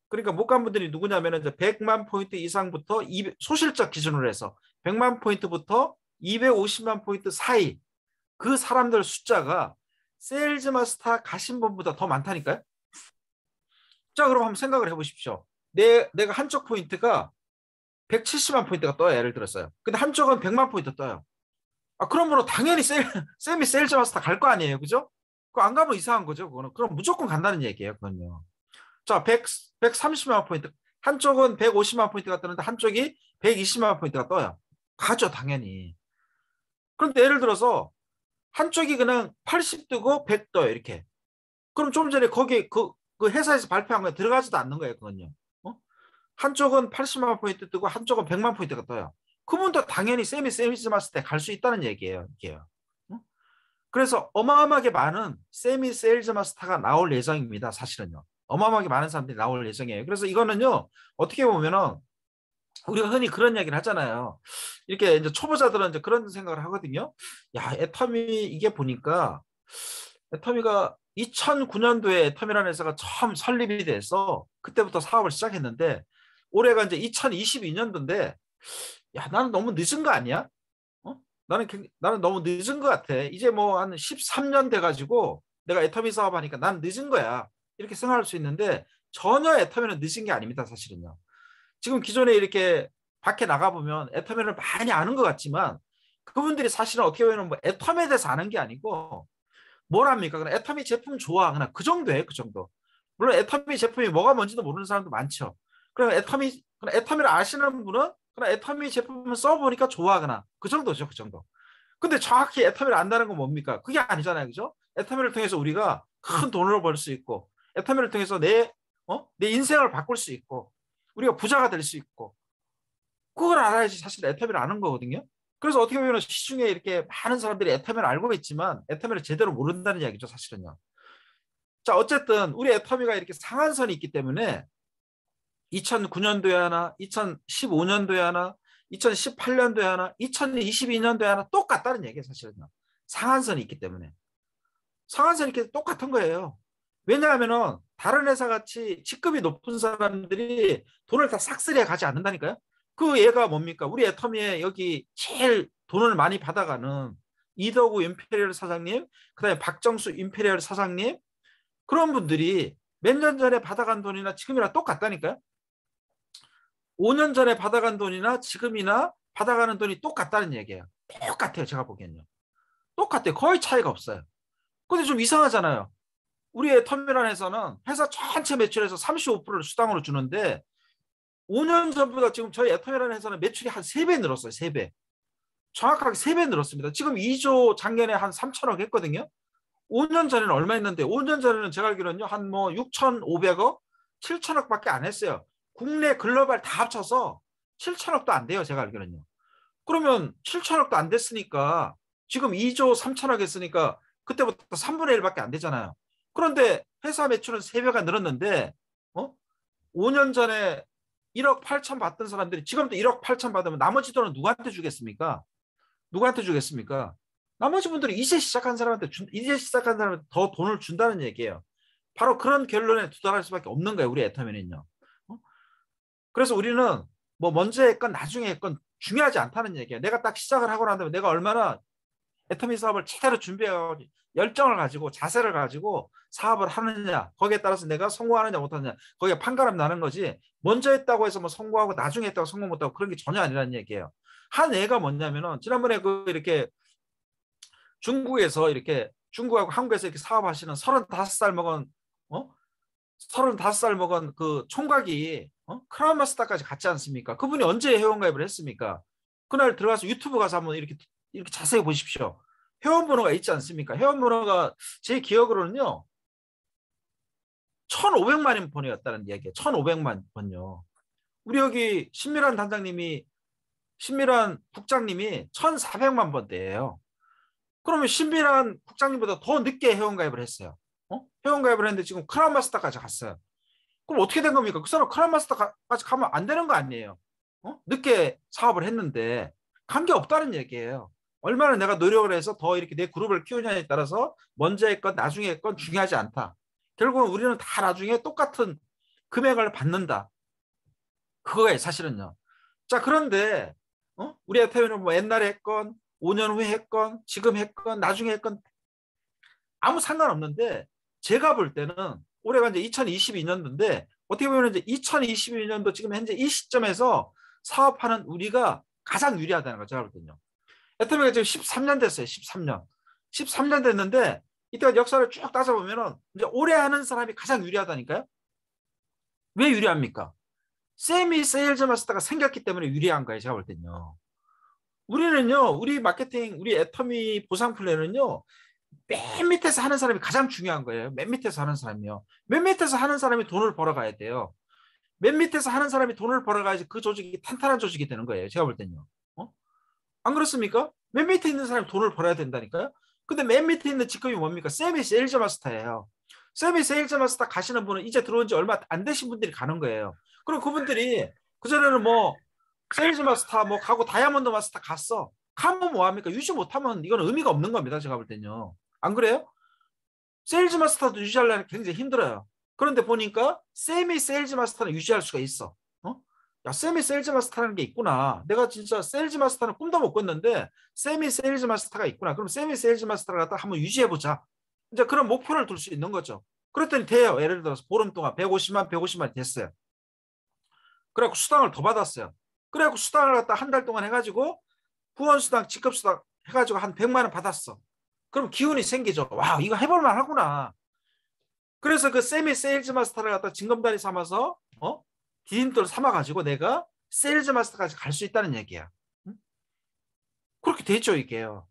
그러니까 못 간 분들이 누구냐면 이제 100만 포인트 이상부터 소실적 기준으로 해서 100만 포인트부터 250만 포인트 사이 그 사람들 숫자가 세일즈 마스터 가신 분보다 더 많다니까요. 자, 그럼 한번 생각을 해보십시오. 내가 한쪽 포인트가 170만 포인트가 떠요. 예를 들었어요. 근데 한쪽은 100만 포인트 떠요. 그러므로 당연히 세미 세일즈 마스터 갈 거 아니에요. 그죠? 그거 안 가면 이상한 거죠. 그거는. 그럼 무조건 간다는 얘기예요. 그건요. 자, 130만 포인트. 한쪽은 150만 포인트가 뜨는데 한쪽이 120만 포인트가 떠요. 가죠, 당연히. 그런데 예를 들어서 한쪽이 그냥 80 뜨고 100 떠요. 이렇게. 그럼 좀 전에 거기 그 회사에서 발표한 거에 들어가지도 않는 거예요. 그건요. 한쪽은 80만 포인트 뜨고 한쪽은 100만 포인트가 떠요. 그분도 당연히 세미 세일즈 마스터에 갈 수 있다는 얘기예요. 이게요. 그래서 어마어마하게 많은 세미 세일즈 마스터가 나올 예정입니다. 사실은요. 어마어마하게 많은 사람들이 나올 예정이에요. 그래서 이거는요. 어떻게 보면은 우리가 흔히 그런 얘기를 하잖아요. 이렇게 이제 초보자들은 이제 그런 생각을 하거든요. 야, 애터미 이게 보니까 애터미가 2009년도에 애터미라는 회사가 처음 설립이 돼서 그때부터 사업을 시작했는데 올해가 이제 2022년도인데 야, 나는 너무 늦은 거 아니야? 나는 너무 늦은 것 같아. 이제 뭐 한 13년 돼가지고 내가 애터미 사업하니까 난 늦은 거야. 이렇게 생각할 수 있는데 전혀 애터미는 늦은 게 아닙니다. 사실은요. 지금 기존에 이렇게 밖에 나가보면 애터미를 많이 아는 것 같지만 그분들이 사실은 어떻게 보면 뭐 애터미에 대해서 아는 게 아니고 뭘 합니까? 그냥 애터미 제품 좋아. 그냥 그 정도예요. 그 정도. 물론 애터미 제품이 뭐가 뭔지도 모르는 사람도 많죠. 그럼 애터미를 아시는 분은 그냥 애터미 제품을 써보니까 좋아. 그냥 그 정도죠. 그 정도. 근데 정확히 애터미를 안다는 건 뭡니까? 그게 아니잖아요. 그죠? 애터미를 통해서 우리가 큰 돈을 벌 수 있고 애터미를 통해서 내 인생을 바꿀 수 있고 우리가 부자가 될 수 있고 그걸 알아야지 사실 애터미를 아는 거거든요. 그래서 어떻게 보면 시중에 이렇게 많은 사람들이 애터미를 알고 있지만 애터미를 제대로 모른다는 이야기죠. 사실은요. 자, 어쨌든 우리 애터미가 이렇게 상한선이 있기 때문에 2009년도에 하나, 2015년도에 하나, 2018년도에 하나, 2022년도에 하나 똑같다는 얘기예요. 사실은요. 상한선이 있기 때문에. 상한선이 이렇게 똑같은 거예요. 왜냐하면은 다른 회사 같이 직급이 높은 사람들이 돈을 다 싹쓸이에 가지 않는다니까요. 그 얘가 뭡니까? 우리 애터미에 여기 제일 돈을 많이 받아가는 이덕우 임페리얼 사장님, 그다음에 박정수 임페리얼 사장님, 그런 분들이 몇 년 전에 받아간 돈이나 지금이나 똑같다니까요. 5년 전에 받아간 돈이나 지금이나 받아가는 돈이 똑같다는 얘기예요. 똑같아요. 제가 보기엔요. 똑같아요. 거의 차이가 없어요. 근데 좀 이상하잖아요. 우리의 터미널에서는 회사 전체 매출에서 35%를 수당으로 주는데 5년 전보다 지금 저희 애터미널에서는 매출이 한 3배 늘었어요. 3배. 정확하게 3배 늘었습니다. 지금 2조 작년에 한 3천억 했거든요. 5년 전에는 얼마 했는데 5년 전에는 제가 알기로는요. 한 뭐 6,500억, 7천억밖에 안 했어요. 국내 글로벌 다 합쳐서 7천억도 안 돼요. 제가 알기로는요. 그러면 7천억도 안 됐으니까 지금 2조 3천억 했으니까 그때부터 3분의 1밖에 안 되잖아요. 그런데 회사 매출은 3배가 늘었는데 5년 전에 1억 8천 받던 사람들이 지금도 1억 8천 받으면 나머지 돈은 누구한테 주겠습니까? 누구한테 주겠습니까? 나머지 분들이 이제 시작한 사람한테 더 돈을 준다는 얘기예요. 바로 그런 결론에 도달할 수밖에 없는 거예요. 우리 애터미는요. 그래서 우리는 뭐 먼저 했건 나중에 했건 중요하지 않다는 얘기예요. 내가 딱 시작을 하고 난 다음에 내가 얼마나 애터미 사업을 제대로 준비하고 열정을 가지고 자세를 가지고 사업을 하느냐, 거기에 따라서 내가 성공하느냐 못하느냐, 거기에 판가름 나는 거지. 먼저 했다고 해서 뭐 성공하고 나중에 했다고 성공 못하고 그런 게 전혀 아니라는 얘기예요. 한 애가 뭐냐면은 지난번에 그 이렇게 중국에서 이렇게 중국하고 한국에서 이렇게 사업하시는 35살 먹은 35살 먹은 그 총각이 크라운 마스터까지 갔지 않습니까? 그분이 언제 회원가입을 했습니까? 그날 들어가서 유튜브 가서 한번 이렇게 자세히 보십시오. 회원번호가 있지 않습니까? 회원번호가 제 기억으로는요. 1,500만 번이었다는 얘기예요. 1,500만 번요. 우리 여기 신미란 국장님이 1,400만 번대예요. 그러면 신미란 국장님보다 더 늦게 회원가입을 했어요. 회원가입을 했는데 지금 크라운 마스터까지 갔어요. 그럼 어떻게 된 겁니까? 그 사람 크라운 마스터까지 가면 안 되는 거 아니에요? 늦게 사업을 했는데 관계없다는 얘기예요. 얼마나 내가 노력을 해서 더 이렇게 내 그룹을 키우냐에 따라서 먼저 했건 나중에 했건 중요하지 않다. 결국은 우리는 다 나중에 똑같은 금액을 받는다. 그거예요, 사실은요. 자, 그런데 우리 애터미는 뭐 옛날에 했건 5년 후에 했건 지금 했건 나중에 했건 아무 상관없는데 제가 볼 때는 올해가 이제 2022년도인데 어떻게 보면 이제 2022년도 지금 현재 이 시점에서 사업하는 우리가 가장 유리하다는 거 제가 볼 때는요. 애터미가 지금 13년 됐어요. 13년. 13년 됐는데 이때가 역사를 쭉 따져보면은 이제 오래 하는 사람이 가장 유리하다니까요. 왜 유리합니까? 세미 세일즈 마스터가 생겼기 때문에 유리한 거예요. 제가 볼 때는요. 우리는요. 우리 마케팅, 우리 애터미 보상 플랜은요. 맨 밑에서 하는 사람이 가장 중요한 거예요. 맨 밑에서 하는 사람이요. 맨 밑에서 하는 사람이 돈을 벌어가야 돼요. 맨 밑에서 하는 사람이 돈을 벌어가야지 그 조직이 탄탄한 조직이 되는 거예요. 제가 볼 때는요. 안 그렇습니까? 맨 밑에 있는 사람이 돈을 벌어야 된다니까요. 근데 맨 밑에 있는 직급이 뭡니까? 세미 세일즈 마스터예요. 세미 세일즈 마스터 가시는 분은 이제 들어온 지 얼마 안 되신 분들이 가는 거예요. 그럼 그분들이 그전에는 뭐 세일즈 마스터 뭐 가고 다이아몬드 마스터 갔어. 가면 뭐합니까? 유지 못하면 이건 의미가 없는 겁니다. 제가 볼 때는요. 안 그래요? 세일즈 마스터도 유지하려면 굉장히 힘들어요. 그런데 보니까 세미 세일즈 마스터는 유지할 수가 있어. 야, 세미 세일즈 마스터라는 게 있구나. 내가 진짜 세일즈 마스터는 꿈도 못 꿨는데 세미 세일즈 마스터가 있구나. 그럼 세미 세일즈 마스터를 갖다 한번 유지해보자. 이제 그런 목표를 둘 수 있는 거죠. 그랬더니 돼요. 예를 들어서 보름 동안 150만 됐어요. 그래갖고 수당을 더 받았어요. 그래갖고 수당을 갖다 한 달 동안 해가지고 후원수당, 직급수당 해가지고 한 100만 원 받았어. 그럼 기운이 생기죠. 와, 이거 해볼만 하구나. 그래서 그 세미 세일즈 마스터를 갖다 징검다리 삼아서 디딤돌 삼아가지고 내가 세일즈 마스터까지 갈 수 있다는 얘기야. 그렇게 되죠, 이게요.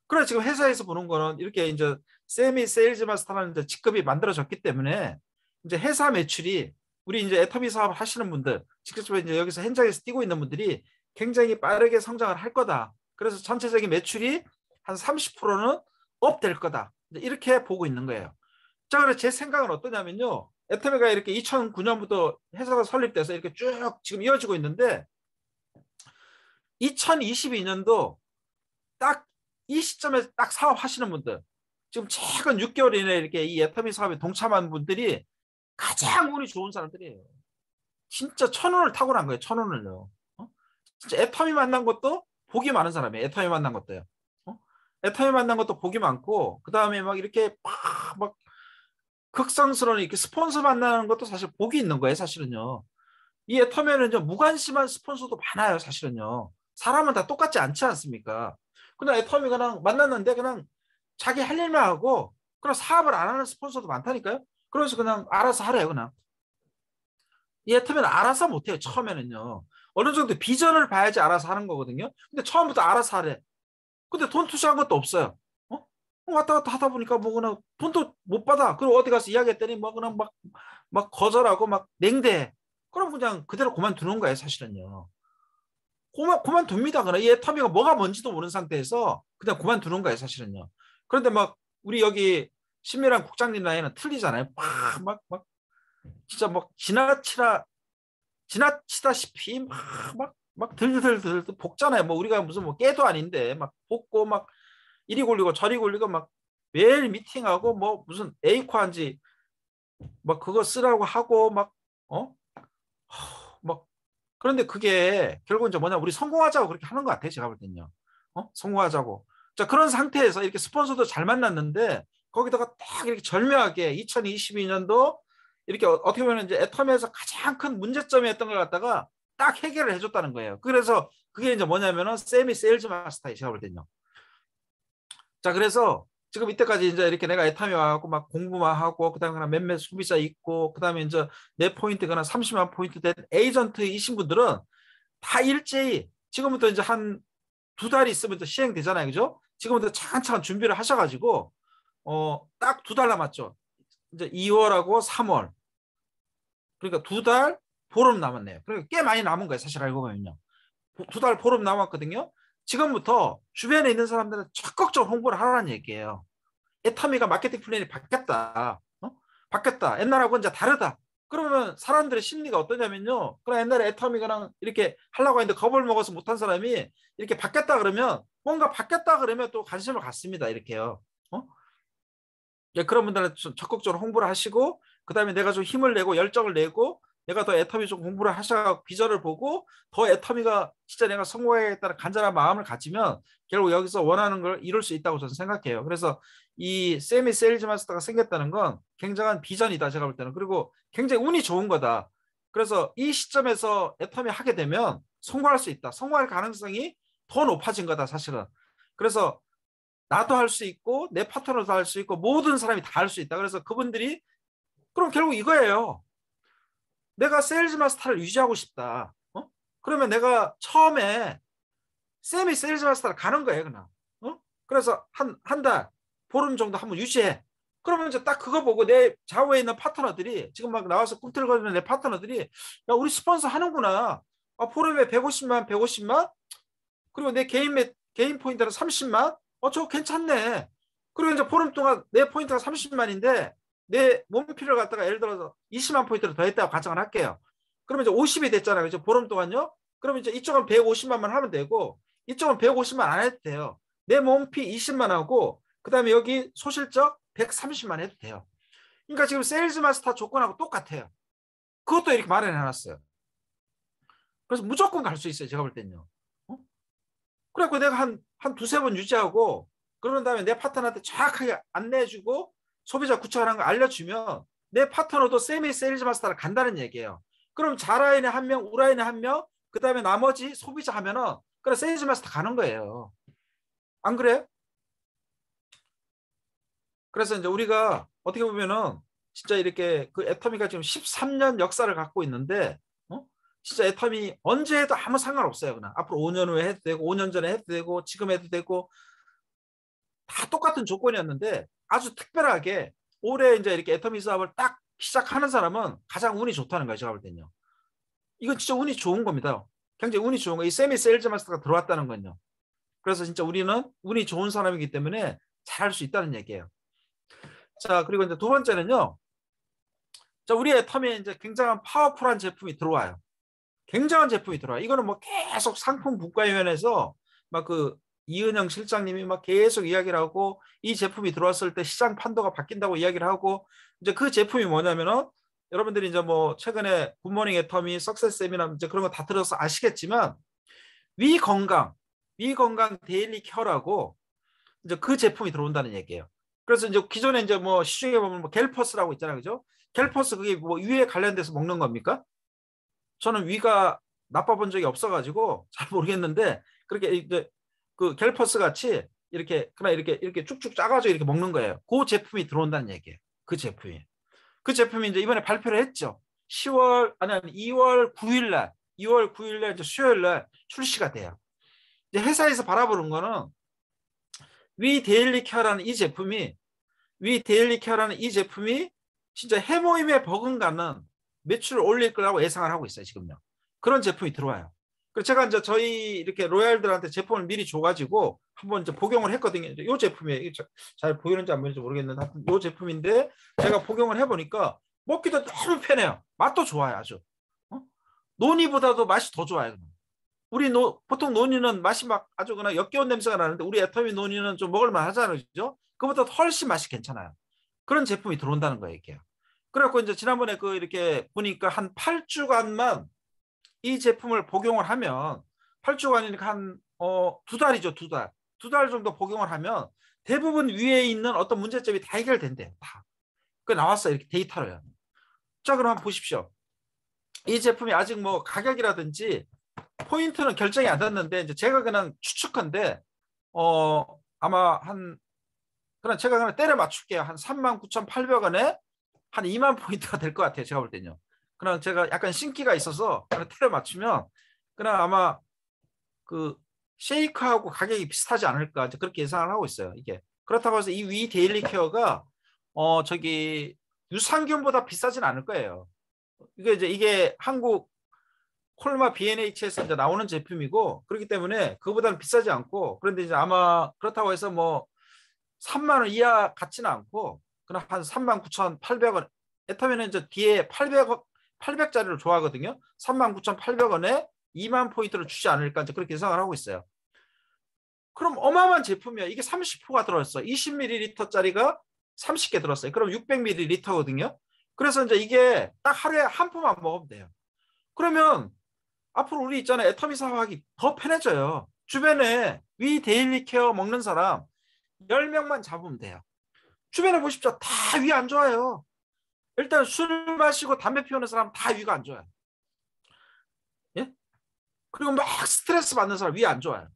그래 지금 회사에서 보는 거는 이렇게 이제 세미 세일즈 마스터라는 이제 직급이 만들어졌기 때문에 이제 회사 매출이 우리 이제 애터미 사업을 하시는 분들, 직접적으로 이제 여기서 현장에서 뛰고 있는 분들이 굉장히 빠르게 성장을 할 거다. 그래서 전체적인 매출이 한 30%는 업 될 거다. 이렇게 보고 있는 거예요. 자, 그래서 제 생각은 어떠냐면요. 애터미가 이렇게 2009년부터 회사가 설립돼서 이렇게 쭉 지금 이어지고 있는데 2022년도 딱 이 시점에 딱 사업하시는 분들, 지금 최근 6개월 이내에 이렇게 이 애터미 사업에 동참한 분들이 가장 운이 좋은 사람들이에요. 진짜 천운을 타고난 거예요. 천운을요. 진짜 애터미 만난 것도 복이 많은 사람이에요. 애터미 만난 것도요. 애터미 만난 것도 복이 많고, 그 다음에 막 이렇게 막 극성스러운 이렇게 스폰서 만나는 것도 사실 복이 있는 거예요. 사실은요. 이 애터미는 무관심한 스폰서도 많아요. 사실은요. 사람은 다 똑같지 않지 않습니까? 그냥 애터미 그냥 만났는데 그냥 자기 할 일만 하고 그냥 사업을 안 하는 스폰서도 많다니까요. 그래서 그냥 알아서 하래요. 그냥. 이 애터미는 알아서 못해요. 처음에는요. 어느 정도 비전을 봐야지 알아서 하는 거거든요. 근데 처음부터 알아서 하래. 근데 돈 투자한 것도 없어요. 왔다 갔다 하다 보니까 뭐 그냥 돈도 못 받아. 그리고 어디 가서 이야기했더니 뭐 그냥 막 거절하고 막 냉대해. 그럼 그냥 그대로 그만두는 거예요. 사실은요. 그만둡니다. 그냥 이 애터미가 뭐가 뭔지도 모르는 상태에서 그냥 그만두는 거예요. 사실은요. 그런데 막 우리 여기 신미란 국장님 나이는 틀리잖아요. 막 진짜 막 지나치다시피 막 들들들 볶잖아요. 뭐 우리가 무슨 뭐 깨도 아닌데 막 볶고 막 이리 굴리고 저리 굴리고 막 매일 미팅하고 뭐 무슨 에이코한지 막 그거 쓰라고 하고 막 막 그런데 그게 결국 이제 뭐냐 우리 성공하자고 그렇게 하는 것 같아요. 제가 볼 때는요. 성공하자고. 자, 그런 상태에서 이렇게 스폰서도 잘 만났는데 거기다가 딱 이렇게 절묘하게 2022년도 이렇게 어떻게 보면 이제 애터미에서 가장 큰 문제점이었던 걸 갖다가 딱 해결을 해줬다는 거예요. 그래서 그게 이제 뭐냐면은 세미 세일즈 마스터에 제가 볼 때는요. 자, 그래서 지금 이때까지 이제 이렇게 내가 애터미 와갖고 막 공부만 하고 그다음에 그냥 몇몇 소비자 있고 그다음에 이제 내 포인트 그냥 30만 포인트 된 에이전트이신 분들은 다 일제히 지금부터 이제 한 2달 있으면 또 시행되잖아요. 그죠? 지금부터 차근차근 준비를 하셔가지고 딱 2달 남았죠. 이제 2월하고 3월. 그러니까 2달 보름 남았네요. 그러니까 꽤 많이 남은 거예요. 사실 알고 보면요. 2달 보름 남았거든요. 지금부터 주변에 있는 사람들은 적극적으로 홍보를 하라는 얘기예요. 애터미가 마케팅 플랜이 바뀌었다. 바뀌었다. 옛날하고 이제 다르다. 그러면 사람들의 심리가 어떠냐면요. 그럼 옛날에 애터미가 이렇게 하려고 했는데 겁을 먹어서 못한 사람이 이렇게 바뀌었다 그러면 뭔가 바뀌었다 그러면 또 관심을 갖습니다. 이렇게요. 그런 분들은 좀 적극적으로 홍보를 하시고 그다음에 내가 좀 힘을 내고 열정을 내고 내가 더 애터미 좀 공부를 하셔서 비전을 보고 더 애터미가 진짜 내가 성공하겠다는 간절한 마음을 가지면 결국 여기서 원하는 걸 이룰 수 있다고 저는 생각해요. 그래서 이 세미 세일즈 마스터가 생겼다는 건 굉장한 비전이다. 제가 볼 때는. 그리고 굉장히 운이 좋은 거다. 그래서 이 시점에서 애터미 하게 되면 성공할 수 있다. 성공할 가능성이 더 높아진 거다. 사실은. 그래서 나도 할 수 있고 내 파트너도 할 수 있고 모든 사람이 다 할 수 있다. 그래서 그분들이 그럼 결국 이거예요. 내가 세일즈 마스터를 유지하고 싶다. 그러면 내가 처음에 세미 세일즈 마스터를 가는 거예요. 그냥. 그래서 한 달, 보름 정도 한번 유지해. 그러면 이제 딱 그거 보고 내 좌우에 있는 파트너들이 지금 막 나와서 꿈틀거리는 내 파트너들이 야 우리 스폰서 하는구나. 보름에 150만 그리고 내 개인 포인트는 30만 저거 괜찮네. 그리고 이제 보름 동안 내 포인트가 30만인데 내 몸피를 갖다가 예를 들어서 20만 포인트를 더 했다고 가정을 할게요. 그러면 이제 50이 됐잖아요. 이제 보름 동안요. 그러면 이제 이쪽은 150만만 하면 되고 이쪽은 150만 안 해도 돼요. 내 몸피 20만 하고 그다음에 여기 소실적 130만 해도 돼요. 그러니까 지금 세일즈 마스터 조건하고 똑같아요. 그것도 이렇게 마련해 놨어요. 그래서 무조건 갈 수 있어요. 제가 볼 때는요. 그래갖고 내가 한 두세 번 유지하고 그런 다음에 내 파트너한테 정확하게 안내해주고 소비자 구축하는 거 알려주면 내 파트너도 세미 세일즈 마스터를 간다는 얘기예요. 그럼 자라인에 한 명, 우라인에 한 명, 그 다음에 나머지 소비자 하면은 그래 세일즈 마스터 가는 거예요. 안 그래요? 그래서 이제 우리가 어떻게 보면은 진짜 이렇게 그 애터미가 지금 13년 역사를 갖고 있는데 진짜 애터미 언제 해도 아무 상관없어요. 그냥 앞으로 5년 후에 해도 되고 5년 전에 해도 되고 지금 해도 되고 다 똑같은 조건이었는데 아주 특별하게 올해 이제 이렇게 애터미 사업을 딱 시작하는 사람은 가장 운이 좋다는 거예요. 제가 볼 때는요. 이건 진짜 운이 좋은 겁니다. 굉장히 운이 좋은 거예요. 이 세미 세일즈 마스터가 들어왔다는 건요. 그래서 진짜 우리는 운이 좋은 사람이기 때문에 잘할 수 있다는 얘기예요. 자, 그리고 이제 두 번째는요. 자, 우리 애텀에 이제 굉장한 파워풀한 제품이 들어와요. 굉장한 제품이 들어와요. 이거는 뭐 계속 상품 분과위원회에서 막 그 이은영 실장님이 막 계속 이야기를 하고 이 제품이 들어왔을 때 시장 판도가 바뀐다고 이야기를 하고 이제 그 제품이 뭐냐면은 여러분들이 이제 뭐 최근에 굿모닝 애터미, 석세스 세미나 이제 그런 거 다 들어서 아시겠지만 위 건강 데일리 케어라고 이제 그 제품이 들어온다는 얘기예요. 그래서 이제 기존에 이제 뭐 시중에 보면 뭐 갤퍼스라고 있잖아요, 그죠? 갤퍼스 그게 뭐 위에 관련돼서 먹는 겁니까? 저는 위가 나빠본 적이 없어가지고 잘 모르겠는데 그렇게 이제 그 갤퍼스 같이 이렇게 그냥 이렇게 쭉쭉 짜가지고 이렇게 먹는 거예요. 그 제품이 들어온다는 얘기예요. 그 제품이 이제 이번에 발표를 했죠. 2월 9일 날 이제 수요일 날 출시가 돼요. 이제 회사에서 바라보는 거는 위 데일리 케어라는 이 제품이 진짜 해모임에 버금가는 매출을 올릴 거라고 예상을 하고 있어요, 지금요. 그런 제품이 들어와요. 그래서 제가 이제 저희 이렇게 로얄들한테 제품을 미리 줘가지고 한번 이제 복용을 했거든요. 이 제품이에요. 잘 보이는지 안 보이는지 모르겠는데 하여튼 이 제품인데 제가 복용을 해보니까 먹기도 너무 편해요. 맛도 좋아요, 아주. 노니보다도 맛이 더 좋아요. 보통 노니는 맛이 막 아주 그냥 역겨운 냄새가 나는데 우리 애터미 노니는 좀 먹을만 하잖아요, 그죠? 그보다 훨씬 맛이 괜찮아요. 그런 제품이 들어온다는 거예요, 이게. 그래갖고 이제 지난번에 그 이렇게 보니까 한 8주간만 이 제품을 복용을 하면 8주간이니까 한 2달이죠, 2달. 2달 정도 복용을 하면 대부분 위에 있는 어떤 문제점이 다 해결된대요. 다. 그 나왔어요, 이렇게 데이터로요. 자, 그럼 한번 보십시오. 이 제품이 아직 뭐 가격이라든지 포인트는 결정이 안 됐는데 이제 제가 그냥 추측한데 아마 그냥 제가 그냥 때려 맞출게요. 한 39,800원에 한 2만 포인트가 될 것 같아요. 제가 볼 때는요. 그냥 제가 약간 신기가 있어서 그냥 때려 맞추면 그냥 아마 그 쉐이크하고 가격이 비슷하지 않을까 이제 그렇게 예상을 하고 있어요. 이게 그렇다고 해서 이 위 데일리 케어가 저기 유산균보다 비싸진 않을 거예요. 이게 한국 콜마 B&H에서 이제 나오는 제품이고 그렇기 때문에 그거보다는 비싸지 않고 그런데 이제 아마 그렇다고 해서 뭐 3만 원 이하 같지는 않고 그냥 한 39,800원. 애터미는 이제 뒤에 800짜리를 좋아하거든요. 39,800원에 2만 포인트를 주지 않을까 이제 그렇게 예상을 하고 있어요. 그럼 어마어마한 제품이야. 이게 30호가 들어있어. 20ml짜리가 30개 들었어요. 그럼 600ml거든요. 그래서 이제 이게 딱 하루에 한 포만 먹으면 돼요. 그러면 앞으로 우리 있잖아요. 애터미 사용하기 더 편해져요. 주변에 위 데일리 케어 먹는 사람 10명만 잡으면 돼요. 주변에 보십시오. 다 위 안 좋아요. 일단 술 마시고 담배 피우는 사람 다 위가 안 좋아요. 예? 그리고 막 스트레스 받는 사람 위 안 좋아요.